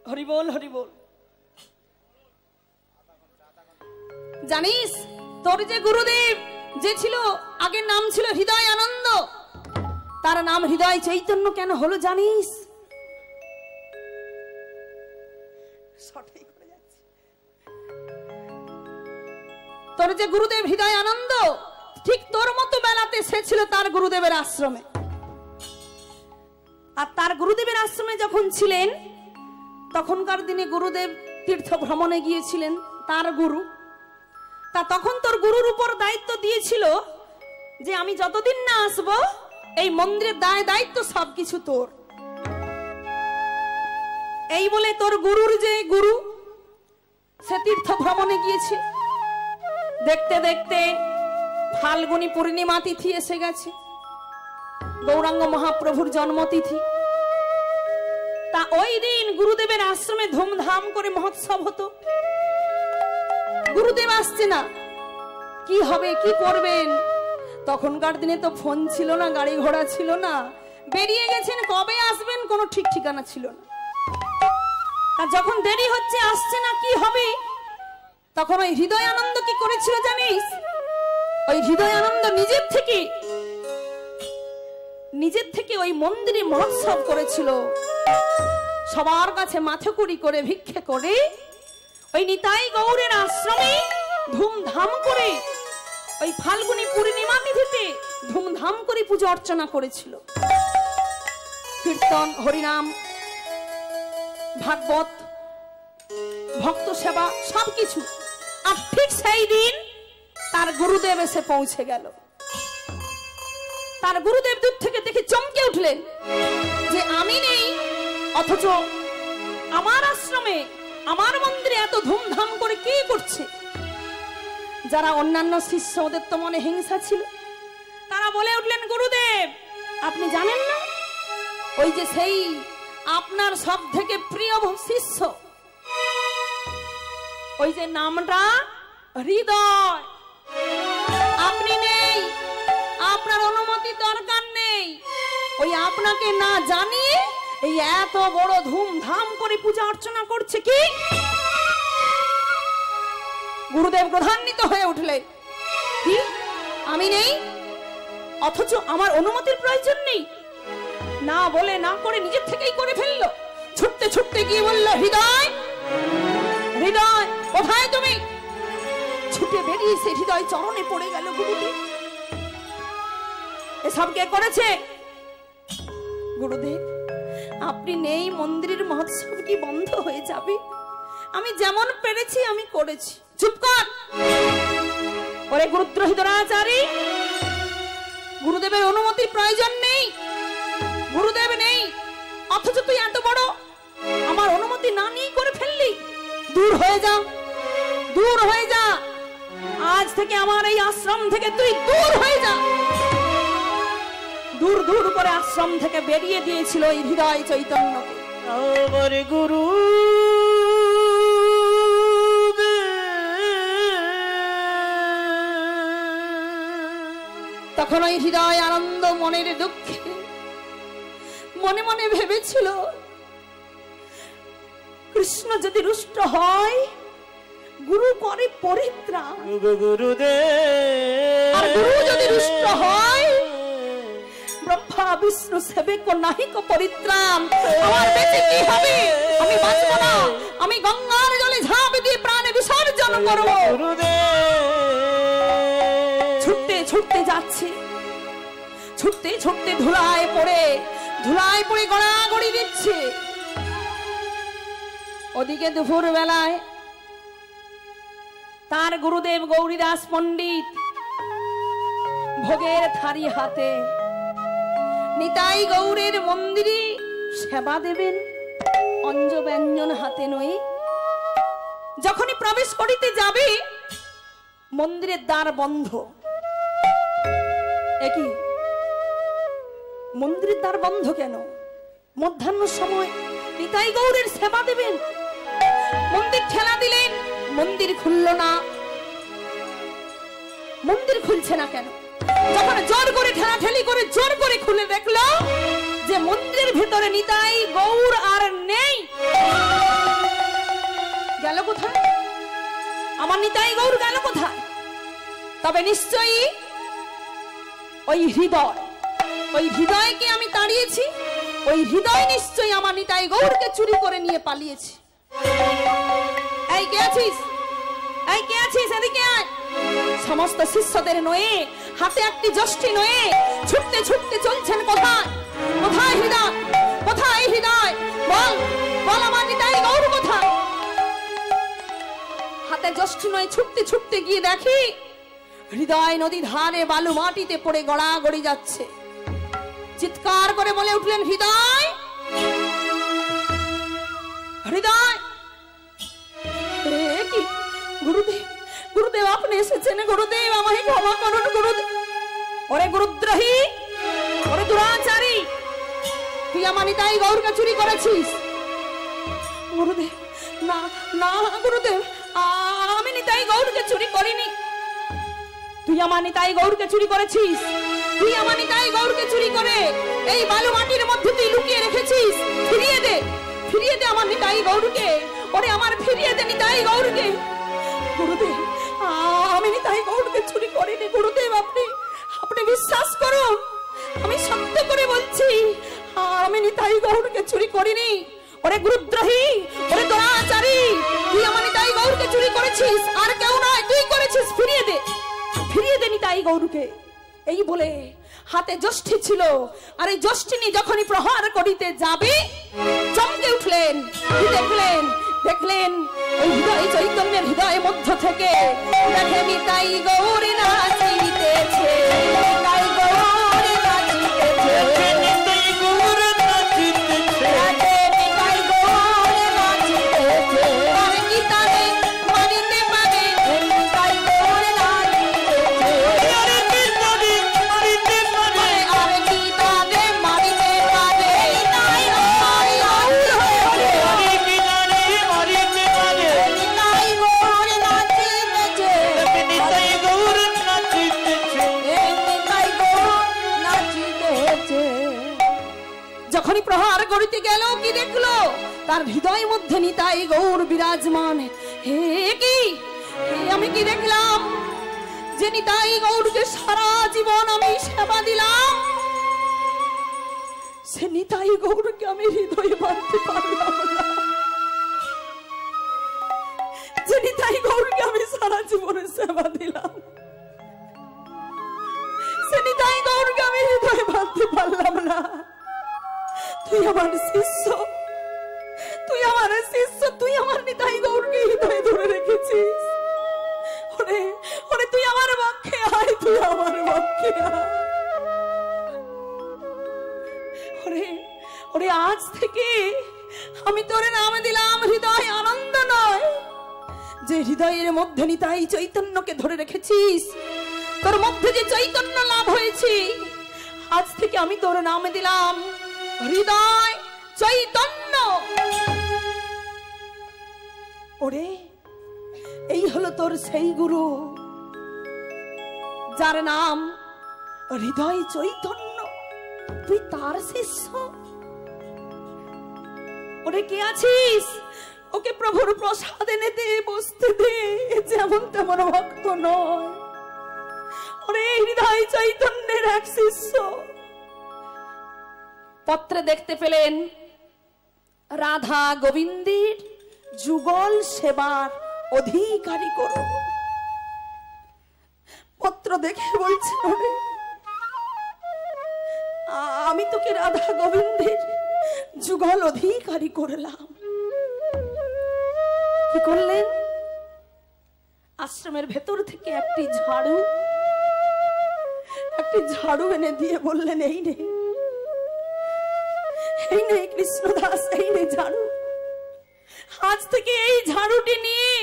[SPEAKER 2] হরি বল, হরি বল। জানিস তোর যে গুরুদেব যে ছিল, আগের নাম ছিল হৃদয় আনন্দ, তার নাম হৃদয় চৈতন্য কেন হলো জানিস? তোর যে গুরুদেব হৃদয় আনন্দ, ঠিক তোর মতো বেলাতে সে ছিল তার গুরুদেবের আশ্রমে। আর তার গুরুদেবের আশ্রমে যখন ছিলেন তখনকার দিনে গুরুদেব তীর্থ ভ্রমণে গিয়েছিলেন, তার গুরু। তা তখন তোর গুরুর উপর দায়িত্ব দিয়েছিল যে আমি যতদিন না আসবো এই মন্দিরের দায়িত্ব সবকিছু তোর। এই বলে তোর গুরুর যে গুরু সে তীর্থ ভ্রমণে গিয়েছে। দেখতে দেখতে ফাল্গুনী পূর্ণিমা তিথি এসে গেছে, গৌরাঙ্গ মহাপ্রভুর জন্মতিথি। তা ওই দিন গুরুদেবের আশ্রমে ধুমধাম করে মহোৎসব হতো। গুরুদেব আসছে না, কি হবে, কি করবেন? তখনকার দিনে তো ফোন ছিল না, গাড়ি ঘোড়া ছিল না, বেরিয়ে গেছেন, কবে আসবেন কোনো ঠিক ঠিকানা ছিল না। আর যখন দেরি হচ্ছে, আসছে না, কি হবে, তখন ওই হৃদয় আনন্দ কি করেছিল জানিস? ওই হৃদয় আনন্দ নিজের থেকে ওই মন্দিরে মহোৎসব করেছিল। সবার কাছে মাথা কুড়ি করে ভিক্ষে করে ওই নিতাই গৌরের আশ্রমে ধুমধাম করে ওই ফাল্গুনী পূর্ণিমা তিথিতে ধুমধাম করে পূজা অর্চনা করেছিল। কীর্তন, হরিনাম, ভাগবত, ভক্ত সেবা সবকিছু। আর ঠিক সেই দিন তার গুরুদেব এসে পৌঁছে গেল। তার গুরুদেব দূর থেকে দেখে চমকে উঠলেন যে আমি নেই, অথচ আমার আশ্রমে, আমার মন্দিরে এত ধুমধাম করে কে করছে? যারা অন্যান্য শিষ্য, ওদের তো মনে হিংসা ছিল। তারা বলে উঠলেন, গুরুদেব আপনি জানেন না, ওই যে সেই আপনার সব থেকে প্রিয় শিষ্য, ওই যে নামটা হৃদয়, আপনি নেই, আপনার অনুমতি দরকার নেই, ওই আপনাকে না জানিয়ে এই এত বড় ধুমধাম করে পূজা অর্চনা করছে কি? গুরুদেব ক্রধান্বিত হয়ে উঠলেন, কি আমি নেই, অথচ আমার অনুমতির প্রয়োজন নেই? না বলে না করে নিজের থেকেই করে ফেললো। ছুটতে ছুটতে গিয়ে বলল, হৃদয়, হৃদয় কোথায় তুমি? ছুটে বেরিয়ে সে হৃদয় চরণে পড়ে গেল। গুরুদেব এসব কে করেছে? গুরুদেব আপনি নেই, মন্দিরের মহোৎসব কি বন্ধ হয়ে যাবে? আমি যেমন পেরেছি আমি করেছি। চুপ কর। ওরে গুরুদ্রোহিতরাচারী, গুরুদেবের অনুমতির প্রয়োজন নেই, গুরুদেব নেই, অথচ তুই এত বড় আমার অনুমতি না নিয়ে করে ফেললি। দূর হয়ে যা, দূর হয়ে যা, আজ থেকে আমার এই আশ্রম থেকে তুই দূর হয়ে যা। দূর দূর করে আশ্রম থেকে বেরিয়ে দিয়েছিল এই হৃদয় চৈতন্যকে।
[SPEAKER 3] আমার গুরু
[SPEAKER 2] তখন ওই হৃদয় আনন্দ মনের দুঃখে মনে মনে ভেবেছিল, কৃষ্ণ যদি রুষ্ট হয়, গুরু করে পরিত্রাণ,
[SPEAKER 3] গুরুদেব,
[SPEAKER 2] আর গুরু যদি রুষ্ট হয়, ব্রহ্মা বিষ্ণু সেবক নাহিক পরিত্রাণ। আমার বেঁচে কি হবে? আমি বাঁচব না, আমি গঙ্গার জলে ঝাঁপ দিয়ে প্রাণে বিসর্জন করব। ছুটতে ছুটতে যাচ্ছে, ছুটতে ছুটতে ধুলায় পড়ে গড়াগড়ি দিচ্ছে। ওদিকে দুপুর বেলায় তার গুরুদেব গৌরীদাস পণ্ডিত ভোগের থারি হাতে নিতাই গৌরের মন্দিরে সেবা দেবেন, অঞ্জ ব্যঞ্জন হাতে নয়ে। যখনই প্রবেশ করিতে যাবে, মন্দিরের দ্বার বন্ধ। একই মন্দিরের দ্বার বন্ধ কেন? মধ্যাহ্ন সময় নিতাই গৌরের সেবা দেবেন, মন্দির ঠেলা দিলেন, মন্দির খুলল না। মন্দির খুলছে না কেন? যখন জোর করে ঠেলাঠেলি করে জোর করে খুলে দেখলো যে মন্দিরের ভিতরে নিতাই গৌর আর নেই। গেল কোথায়? আমার নিতাই গৌর গেল কোথায়? তবে নিশ্চয়ই ওই হৃদয়, ওই হৃদয়কে আমি তাড়িয়েছি, ওই হৃদয় নিশ্চয়ই আমার নিতাই গৌরকে চুরি করে নিয়ে পালিয়েছে। এই কে আছিস? এই কে আছিস? এদিকে আয়। সমস্ত শিষ্যদের নয়ে, হাতে একটি যষ্টি নয়ে ছুটতে ছুটতে চলছেন। কোথায় কোথায় হৃদয়? কোথায় হৃদয়? বল বল, আমার নিতাই গৌর কোথায়? হাতে যষ্টি নয়ে ছুটতে ছুটতে গিয়ে দেখি হৃদয় নদী ধারে বালু মাটিতে পড়ে গড়াগড়ি যাচ্ছে। চিৎকার করে বলে উঠলেন, হৃদয়, হৃদয়। কি গুরুদেব, গুরুদেব আপনি এসেছেন? গুরুদেব আমাকে ক্ষমা করুন গুরুদেব। ওরে গুরুদ্রোহী, ওরে দুরাচারী, তুই আমার নিতাই গৌরকে চুরি করেছিস। গুরুদেব না না গুরুদেব, আমি নিতাই গৌরকে চুরি করিনি। তুই আমার নিতাই গৌরকে চুরি করেছিস, তুই আমার নিতাই গৌরকে চুরি করে এই বালু মাটির মধ্যে তুই লুকিয়ে রেখেছিস। ফিরিয়ে দে, ফিরিয়ে দে আমার নিতাই গৌরকে। ওরে আমার ফিরিয়ে দে নিতাই গৌরকে। গুরুদেব, আমি নিতাই গৌরকে চুরি করিনি গুরুদেব। আপনি আপনি বিশ্বাস করুন, আমি সত্য করে বলছি, আমি নিতাই গৌরকে চুরি করিনি। ওরে গুরুদ্রোহী, ওরে দোরাচারী, তুই আমার নিতাই গৌরকে চুরি করেছিস, আর কেউ নয়, তুই করেছিস। ফিরিয়ে দে, ফিরিয়ে দে নিতাই গৌরকে। এই বলে হাতে যষ্টি ছিল, আর এই যষ্টিনি যখনই প্রহার করিতে যাবে চমকে উঠলেন। দেখলেন ওই হৃদয় চৈতন্যের হৃদয় মধ্য থেকে দেখে নিতাই গৌর নাচিতেছে, নিতাই গৌর নাচিতেছে, নিতাই গৌর নাচিতেছে, নিতাই গৌর নাচিতেছে। আর কি তারে মারিতে পারে, নিতাই গৌর নাচিতেছে। আর কি তারে মারিতে পারে, আর কি তারে মারিতে পারে, নিতাই গৌর নাচিতেছে, নিতাই গৌর নাচিতেছে, নিতাই গৌর নাচিতেছে, নিতাই গৌর নাচিতেছে। যখনই প্রহার করিতে গেল কি দেখলো, তার হৃদয় মধ্যে নিতাই গৌর বিরাজমান। হে কি, আমি কি দেখলাম, যে নিতাই গৌরকে সারা জীবন আমি সেবা দিলাম, সে নিতাই গৌরকে আমি হৃদয়ে বাঁধতে পারলাম না। যে নিতাই গৌরকে আমি সারা জীবনে সেবা দিলাম, সে নিতাই গৌরকে আমি হৃদয়ে বাঁধতে পারলাম না। তুই আমার শিষ্য, তুই আমার শিষ্য, তুই আমার নিতাই গৌরকে হৃদয়ে ধরে রেখেছিস। ওরে ওরে, তুই আমার পক্ষে আয়, তুই আমার পক্ষে আয়। ওরে ওরে, আজ থেকে আমি তোর নাম দিলাম হৃদয় আনন্দ নয়। যে হৃদয়ের মধ্যে নিতাই চৈতন্যকে ধরে রেখেছিস, তোর মধ্যে যে চৈতন্য লাভ হয়েছে, আজ থেকে আমি তোর নাম দিলাম হৃদয় চৈতন্য। ওরে, এই হলো তোর সেই গুরু যার নাম হৃদয় চৈতন্য, তুই তার শিষ্য। ওরে কে আছিস, ওকে প্রভুর প্রসাদ এনে দে, বসতে দে, যেমন তেমন ভক্ত নয়। ওরে হৃদয় চৈতন্যের এক শিষ্য। পত্রে দেখতে পেলেন রাধা গোবিন্দের যুগল সেবার অধিকারী করো। পত্র দেখে বলছে, ওরে আমি তোকে রাধা গোবিন্দের যুগল অধিকারী করলাম। কি করলেন, আশ্রমের ভেতর থেকে একটি ঝাড়ু এনে দিয়ে বললেন, এই নে কৃষ্ণদাস, এই নে ঝাড়ু। আজ থেকে এই ঝাড়ুটি নিয়ে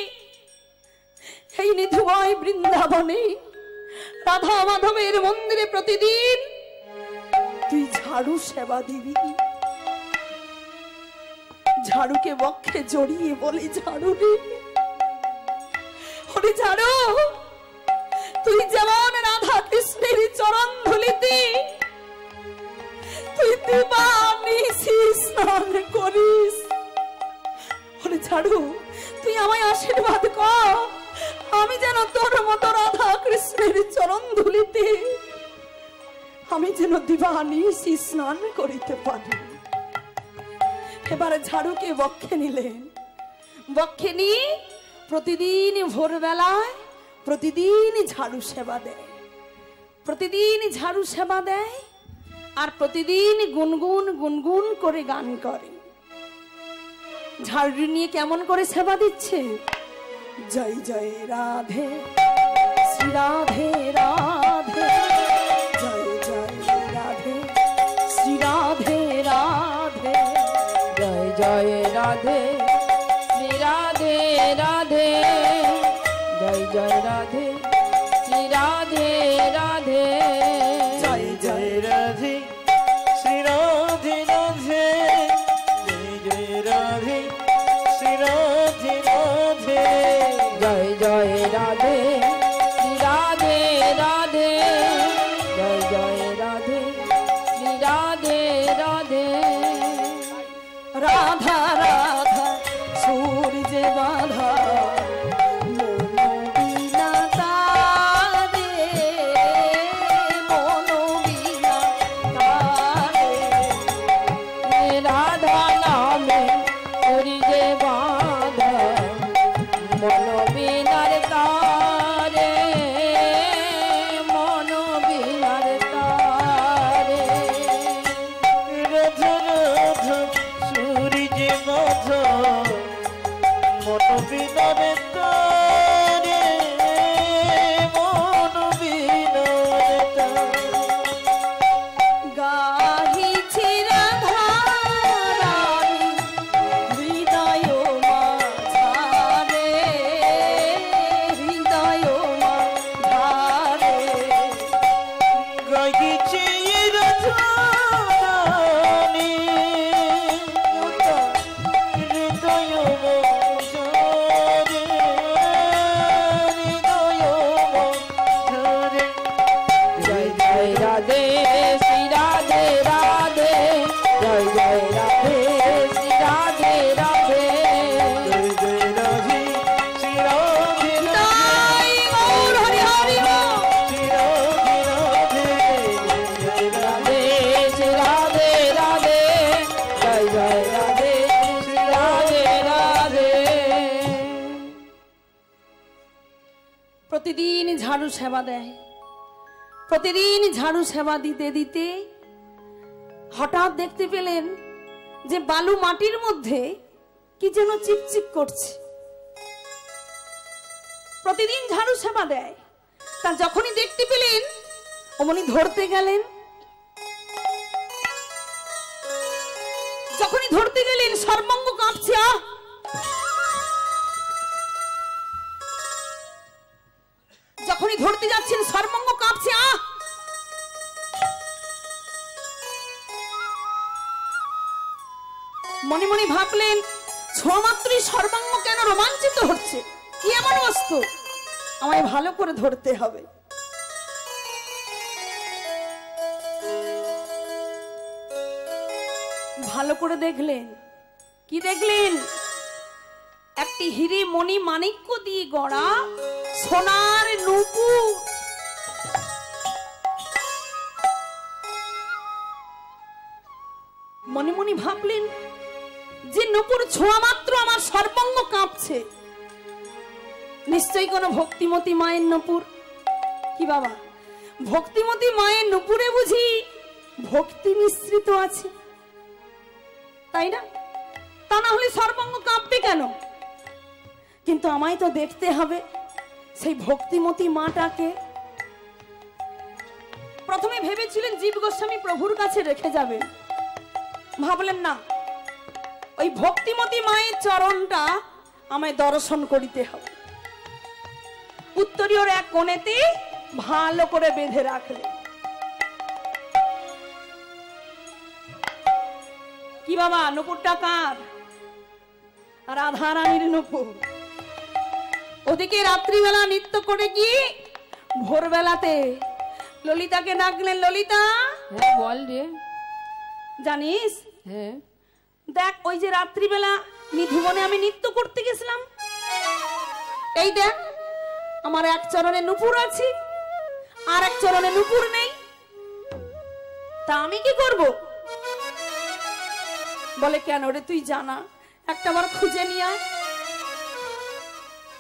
[SPEAKER 2] এই নিধুময় বৃন্দাবনে রাধা মাধবের মন্দিরে প্রতিদিন তুই ঝাড়ু সেবা দিবি। ঝাড়ুকে বক্ষে জড়িয়ে বলি, ঝাড়ু রে, ওরে ঝাড়ু, তুই যেমন রাধা কৃষ্ণের চরণ ধুলিতে তুই দিবানিশি স্নান করিস, ওরে ঝাড়ু, তুই আমায় আশীর্বাদ কর, আমি যেন তোর মতো রাধা কৃষ্ণের চরণ ধুলিতে আমি যেন দিবানিশি স্নান করিতে পারি। এবারে ঝাড়ুকে বক্ষে নিলেন, বক্ষে নিয়ে প্রতিদিন ভোরবেলায় প্রতিদিন ঝাড়ু সেবা দেয়, প্রতিদিন ঝাড়ু সেবা দেয়, আর প্রতিদিন গুনগুন গুনগুন করে গান করে। ঝাড়ু নিয়ে কেমন করে সেবা দিচ্ছে, জয় জয় রাধে শ্রী রাধে রাধে, জয় জয় রাধে শ্রী রাধে রাধে,
[SPEAKER 1] জয় জয় রাধে শ্রী রাধে রাধে, জয় জয় রাধে শ্রী রাধে রাধে,
[SPEAKER 3] জয় জয় রাধে শ্রী রাধে রাধে, জয় জয় রাধে শ্রী রাধে রাধে,
[SPEAKER 1] জয় জয় রাধে শ্রী রাধে
[SPEAKER 2] রাধা রাধা সুর যে বাধা মনোবিনা তারে, মনোবিনা তারে।
[SPEAKER 1] রাধা নামে করি যে বাধা মন বিনার তারে, মন বিনার তারে।
[SPEAKER 3] রাধা রাধা সূর্য বাধা মন বিনার তারে, মন বিনার তারে।
[SPEAKER 2] গাহিছি রাধা রানী হৃদয় মাঝারে, হৃদয় মাঝারে।
[SPEAKER 3] গাইছে রাধা রানী হৃদয় মোঝরে, হৃদয় মোঝরে।
[SPEAKER 1] জয় জয় রাধে শ্রী রাধে রাধে, জয় জয় রাধে শ্রী রাধে রাধে।
[SPEAKER 3] জয় জয় রাধে শ্রী রাধে
[SPEAKER 2] তাই গৌর হরি হরি বল।
[SPEAKER 3] শ্রী রাধে রাধে, জয় জয় রাধে
[SPEAKER 1] রাধে শ্রী রাধে রাধে, জয় জয় রাধে শ্রী রাধে রাধে।
[SPEAKER 2] প্রতিদিন ঝাড়ু সেবা দেয়, প্রতিদিন ঝাড়ু সেবা দিতে দিতে হঠাৎ দেখতে পেলেন যে বালু মাটির মধ্যে কি যেন চিপচিপ করছে। প্রতিদিন ঝাড়ু সেবা দেয়, তা যখনই দেখতে পেলেন অমনি ধরতে গেলেন। যখনই ধরতে গেলেন সর্বাঙ্গ কাঁপছে। যখনই ধরতে যাচ্ছেন সর্বাঙ্গ কাঁপছে। মনে মনে ভাবলেন ছোঁয়া মাত্রই সর্বাঙ্গ কেন রোমাঞ্চিত হচ্ছে, কি এমন বস্তু আমায় ভালো করে ধরতে হবে। ভালো করে দেখলেন, কি দেখলেন? একটি হিরে মণি মাণিক্য দিয়ে গড়া সোনার নূপুর। মনে মনে ভাবলেন যে নূপুর ছোঁয়া মাত্র আমার সর্বাঙ্গ কাঁপছে, নিশ্চয়ই কোনো ভক্তিমতী মায়ের নূপুর। কি বাবা, ভক্তিমতী মায়ের নূপুরে বুঝি ভক্তি মিশ্রিত আছে, তাই না? তা না হলে সর্বাঙ্গ কাঁপবে কেন? কিন্তু আমায় তো দেখতে হবে সেই ভক্তিমতী মাটাকে। প্রথমে ভেবেছিলেন জীব গোস্বামী প্রভুর কাছে রেখে যাবেন, ভাবলেন না, ওই ভক্তিমতী মায়ের চরণটা আমায় দর্শন করিতে হবে। উত্তরীয় এক কোণেতে ভালো করে বেঁধে রাখলেন। কি বাবা, নূপুরটা কার? রাধা রানীর নূপুর। ওদিকে রাত্রিবেলা নৃত্য করে গিয়ে ভোরবেলাতে ললিতাকে ডাকলেন, ললিতা।
[SPEAKER 1] হ্যাঁ বল রে।
[SPEAKER 2] জানিস,
[SPEAKER 1] হ্যাঁ
[SPEAKER 2] দেখ ওই যে রাত্রিবেলা নিধিবনে আমি নৃত্য করতে গেছিলাম, এই দেখ আমার এক চরণে নূপুর আছে আর এক চরণে নূপুর নেই, তা আমি কি করব? বলে কেন রে, তুই জানা, একটা বার খুঁজে নিয়ে আয়।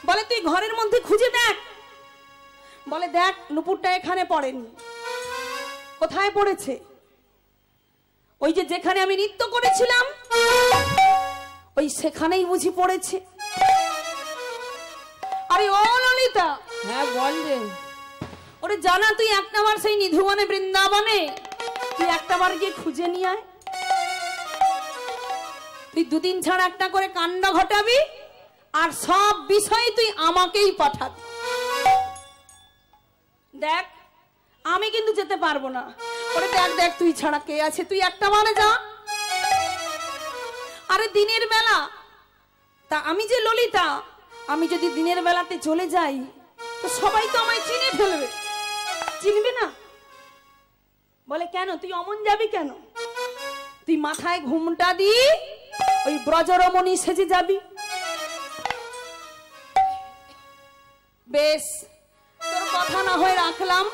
[SPEAKER 2] বলে তুই ঘরের মধ্যে খুঁজে দেখ। বলে দেখ নূপুরটা এখানে পড়েনি। কোথায় পড়েছে? ওই যে যেখানে আমি নৃত্য করেছিলাম ওই সেখানেই বুঝি পড়েছে। আরে ও ললিতা।
[SPEAKER 1] হ্যাঁ বল রে।
[SPEAKER 2] ওরে জানা, তুই একটা বার সেই নিধুবনে বৃন্দাবনে তুই একটা বার গিয়ে খুঁজে নিয়ে আয়। তুই দুদিন ছাড়া একটা করে কাণ্ড ঘটাবি আর সব বিষয় তুই আমাকেই পাঠাবি। দেখ আমি কিন্তু যেতে পারবো না। ওরে দেখ দেখ, তুই ছাড়া কে আছে, তুই একটা বারে যা। আরে দিনের বেলা, তা আমি যে ললিতা, আমি যদি দিনের বেলাতে চলে যাই তো সবাই তো আমায় চিনে ফেলবে, চিনবে না? বলে কেন, তুই অমন যাবি কেন? তুই মাথায় ঘুমটা দি ওই ব্রজরমণী সেজে যাবি। বেশ, তোর কথা না হয় রাখলাম।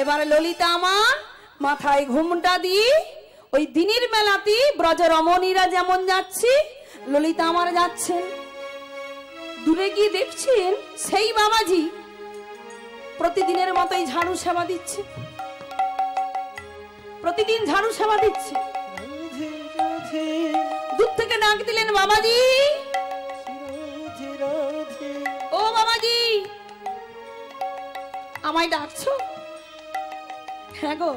[SPEAKER 2] এবারে ললিতা আমার মাথায় ঘুমটা দিয়ে ওই দিনের বেলাতে ব্রজরমণীরা যেমন যাচ্ছে ললিতা আমার যাচ্ছেন। দূরে গিয়ে দেখছেন সেই বাবাজি প্রতিদিনের মতোই ঝাড়ু সেবা দিচ্ছে, প্রতিদিন ঝাড়ু সেবা দিচ্ছে।
[SPEAKER 3] রাধে রাধে
[SPEAKER 2] দূর থেকে ডাক দিলেন, বাবাজি,
[SPEAKER 3] রাধে রাধে।
[SPEAKER 2] ও বাবাজি, আমায় ডাকছো? হ্যাঁ গো।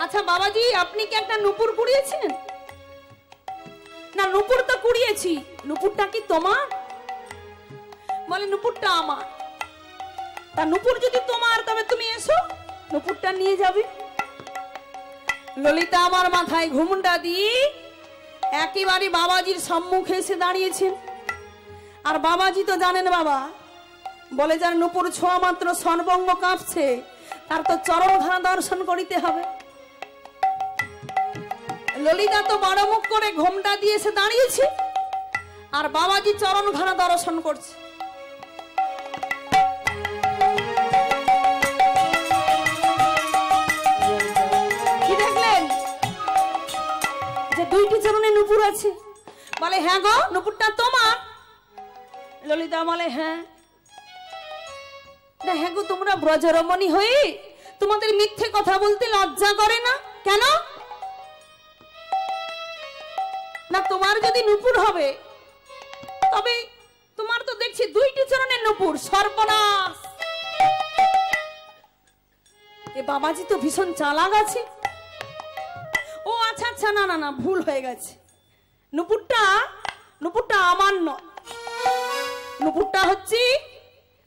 [SPEAKER 2] আচ্ছা বাবাজি, আপনি কি একটা নুপুর কুড়িয়েছেন? না, নুপুর তো কুড়িয়েছি। নুপুরটা কি তোমার? বলে নুপুরটা আমার। তা নুপুর যদি তোমার, তবে তুমি এসো, নুপুরটা নিয়ে যাবে। ললিতা আমার মাথায় ঘুমটা দিয়ে একেবারে বাবাজির সম্মুখে এসে দাঁড়িয়েছেন। আর বাবাজি তো জানেন বাবা, বলে যার নুপুর ছোঁয়া মাত্র সর্বঙ্গ কাঁপছে, তার তো চরণখানা দর্শন করিতে হবে। ললিতা তো বড় মুখ করে ঘোমটা দিয়ে এসে দাঁড়িয়েছে, আর বাবাজি চরণখানা দর্শন করছে। কি দেখলেন? যে দুইটি চরণে নুপুর আছে। বলে হ্যাঁ গো, নুপুরটা তোমার? ললিতা বলে হ্যাঁ। হ্যাঁ গো, তোমরা ব্রজরমণী হয়ে তোমাদের মিথ্যে কথা বলতে লজ্জা করে না কেন? না, তোমার যদি নুপুর হবে তবে তোমার তো দেখছি দুইটি চরণের নুপুর। সর্বনাশ! এ বাবাজি তো ভীষণ চালাক আছে। ও আচ্ছা আচ্ছা, না না না, ভুল হয়ে গেছে। নুপুরটা আমার নয়, নুপুরটা হচ্ছে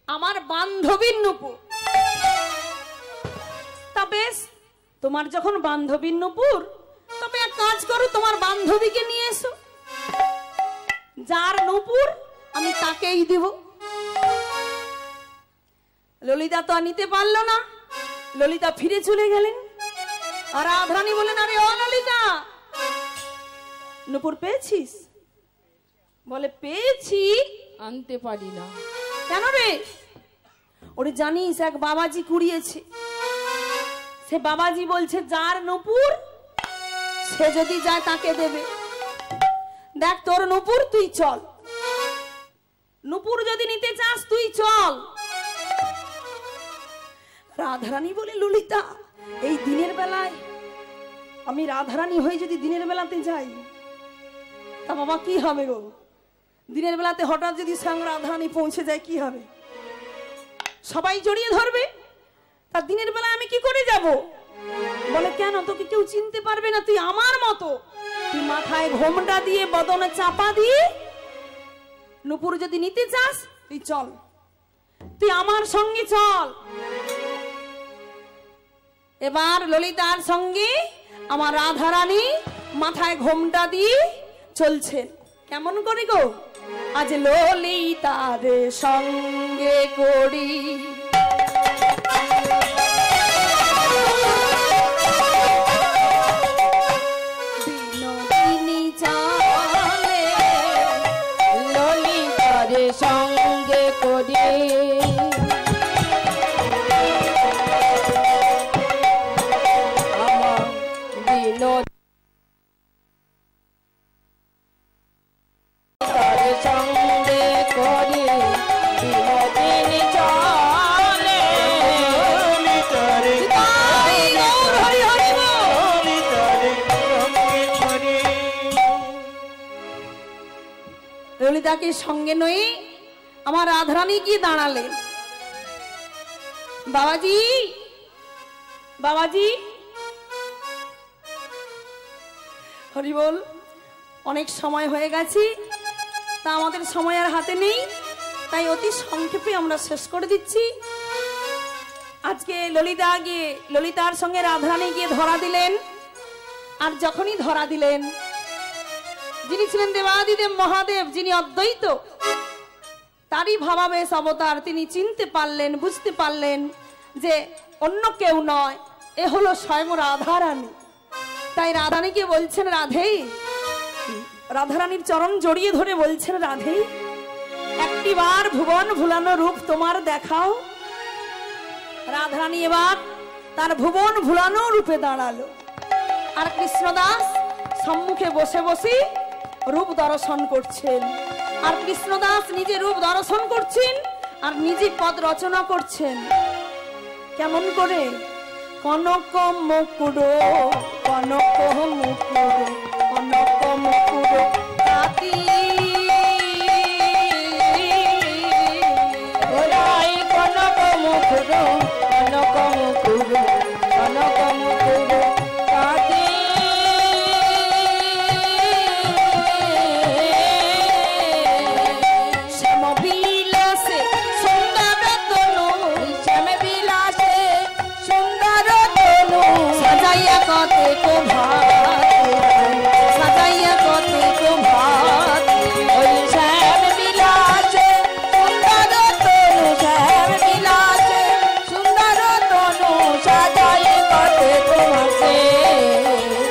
[SPEAKER 2] আমার বান্ধবীর নুপুর। তা বেশ, তোমার যখন বান্ধবীর নুপুর, তবে এক কাজ করো, তোমার বান্ধবীকে নিয়ে এসো। যার নুপুর আমি তাকেই দিব। ললিতা তো আর নিতে পারলো না, ললিতা ফিরে চলে গেলেন। আর রাধারানী বলেন, আরে ও ললিতা, নুপুর পেয়েছিস? বলে পেয়েছি, আনতে পারি না। কেন রে? ওরে জানিস এক বাবাজি কুড়িয়েছে। সে বাবাজি বলছে যার নুপুর সে যদি যায় তাকে দেবে। দেখ তোর নুপুর, তুই চল। নুপুর যদি নিতে চাস তুই চল। রাধারানী বলে, ললিতা, এই দিনের বেলায় আমি রাধারানী হয়ে যদি দিনের বেলাতে যাই, তা বাবা কি হবে গো? দিনের বেলাতে হঠাৎ যদি সঙ্গে রাধারানী পৌঁছে যায় কি হবে? সবাই জড়িয়ে ধরবে। তা দিনের বেলায় আমি কি করে যাব? বলে কেন, তোকে কেউ চিনতে পারবে না, তুই আমার মতো। তুই মাথায় ঘোমটা দিয়ে বদনে চাপা দিয়ে নুপুর যদি নিতে চাস তুই চল, তুই আমার সঙ্গে চল। এবার ললিতার সঙ্গে আমার রাধারানী মাথায় ঘোমটা দিয়ে চলছেন। কেমন করে গো? আজ ললিতার সঙ্গে করি বিনোদিনী চলে, ললিতার সঙ্গে করি আমার বিনোদ সঙ্গে করি বিনোদিনী চলে। ললিতাকে সঙ্গে নই আমার রাধারানী গিয়ে দাঁড়ালেন। বাবাজি, বাবাজি, হরি বল। অনেক সময় হয়ে গেছে, তা আমাদের সময় আর হাতে নেই, তাই অতি সংক্ষেপে আমরা শেষ করে দিচ্ছি। আজকে ললিতার সঙ্গে রাধারানী গিয়ে ধরা দিলেন। আর যখনই ধরা দিলেন, যিনি ছিলেন দেবাদিদেব মহাদেব, যিনি অদ্বৈত, তারই ভাবাবেশ অবতার, তিনি চিনতে পারলেন, বুঝতে পারলেন যে অন্য কেউ নয়, এ হলো স্বয়ং রাধারানী। তাই রাধারানীকে বলছেন, রাধে রাধারানীর চরণ জড়িয়ে ধরে বলছেন, রাধে একটিবার ভুবন ভুলানো রূপ তোমার দেখাও। রাধারানী এবার তার ভুবন ভুলানো রূপে দাঁড়ালো, আর কৃষ্ণদাস সম্মুখে বসে বসে রূপ দর্শন করছেন। আর কৃষ্ণদাস নিজে রূপ দর্শন করছেন আর নিজে পদ রচনা করছেন। কেমন করে? কনক মুকুড়ো কনক মুকুড়ো কনক মুকুড়ো তাতি
[SPEAKER 1] ওরাই কনক মুকুড়ো কনক মুকুড়ো কনক মুকুড়ো কাঁদি
[SPEAKER 2] শ্যাম বিলাসে সুন্দর তনু
[SPEAKER 1] শ্যাম বিলাসে সুন্দর তনু
[SPEAKER 2] সাজাইয়া কতেক ভাত সাজাইয়া কতেক ভাত
[SPEAKER 1] ওই শ্যাম বিলাসে সুন্দর তনু শ্যাম বিলাসে সুন্দর তনু সাজায় কতে তোমাকে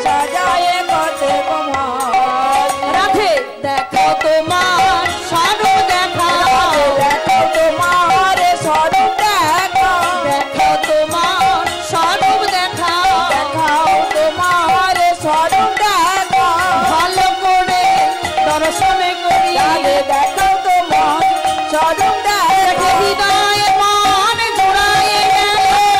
[SPEAKER 1] সাজায় কতে তোমার
[SPEAKER 2] রাধে দেখো তোমার স্বরূপ দেখাও
[SPEAKER 1] দেখো তোমার স্বরূপ দেখাও
[SPEAKER 2] দেখো তোমার স্বরূপ দেখাও
[SPEAKER 1] দেখাও তোমার স্বরূপ দেখাও
[SPEAKER 2] ভালো করে দর্শন করি
[SPEAKER 1] তাহলে দেখো তোমার স্বরূপ দেখাও
[SPEAKER 2] হৃদয়ে মন জোড়ায়ে গেল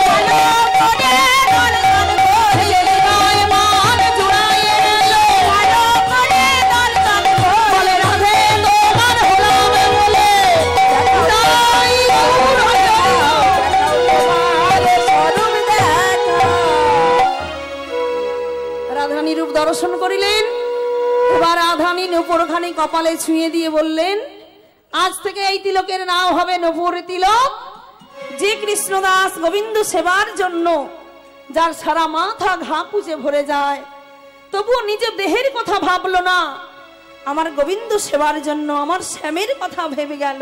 [SPEAKER 1] ভালো করে দর্শন করি
[SPEAKER 2] হৃদয়ে মন জোড়ায়ে গেল
[SPEAKER 1] ভালো করে দর্শন
[SPEAKER 2] বলে
[SPEAKER 1] করি
[SPEAKER 2] রাধে তোমার হলাম বলে তাই গৌর রাধারানী রূপ দর্শন করিলেন। এবার রাধারানী নূপুরখানি কপালে ছুঁয়ে দিয়ে বললেন, আজ থেকে এই তিলকের নাম হবে নূপুর তিলক। যে কৃষ্ণদাস গোবিন্দ সেবার জন্য যার সারা মাথা ঘা পুজে ভরে যায়, তবুও নিজ দেহের কথা ভাবলো না, আমার গোবিন্দ সেবার জন্য আমার শ্যামের কথা ভেবে গেল।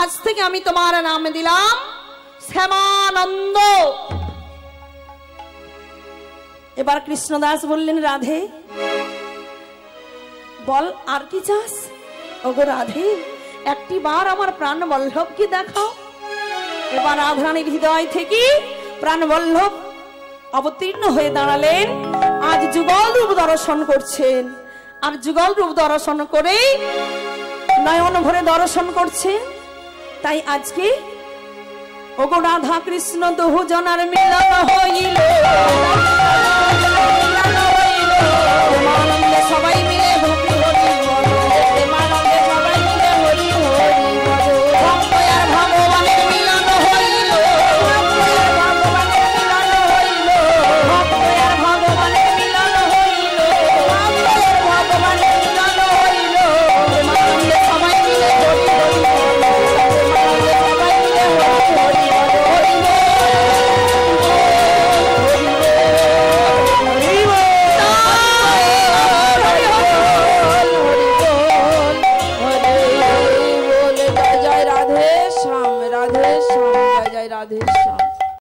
[SPEAKER 2] আজ থেকে আমি তোমার নাম দিলাম শ্যামানন্দ। এবার কৃষ্ণদাস বললেন, রাধে বল আর কি চাস? ওগো রাধে একটি বার আমার প্রাণ বল্লভকে দেখাও। এবার রাধারানীর হৃদয় থেকে প্রাণ বল্লভ অবতীর্ণ হয়ে দাঁড়ালেন। আজ যুগল রূপ দর্শন করছেন, আর যুগল রূপ দর্শন করে নয়ন ভরে দর্শন করছে। তাই আজকে ওগো রাধা কৃষ্ণ দহু জনার মিলন হইল, প্রেমানন্দে সবাই মিলে ভক্তি হরি বল, প্রেমানন্দে সবাই মিলে হরি হরি বল। ভক্ত আর ভগবানের মিলন হইল, ভক্ত আর ভগবানের মিলন হইল, প্রেমানন্দে সবাই মিলে হরি হরি বল, প্রেমানন্দে সবাই মিলে হরি হরি বল, হরি বল।
[SPEAKER 1] जय राधे श्याम जय राधे श्याम।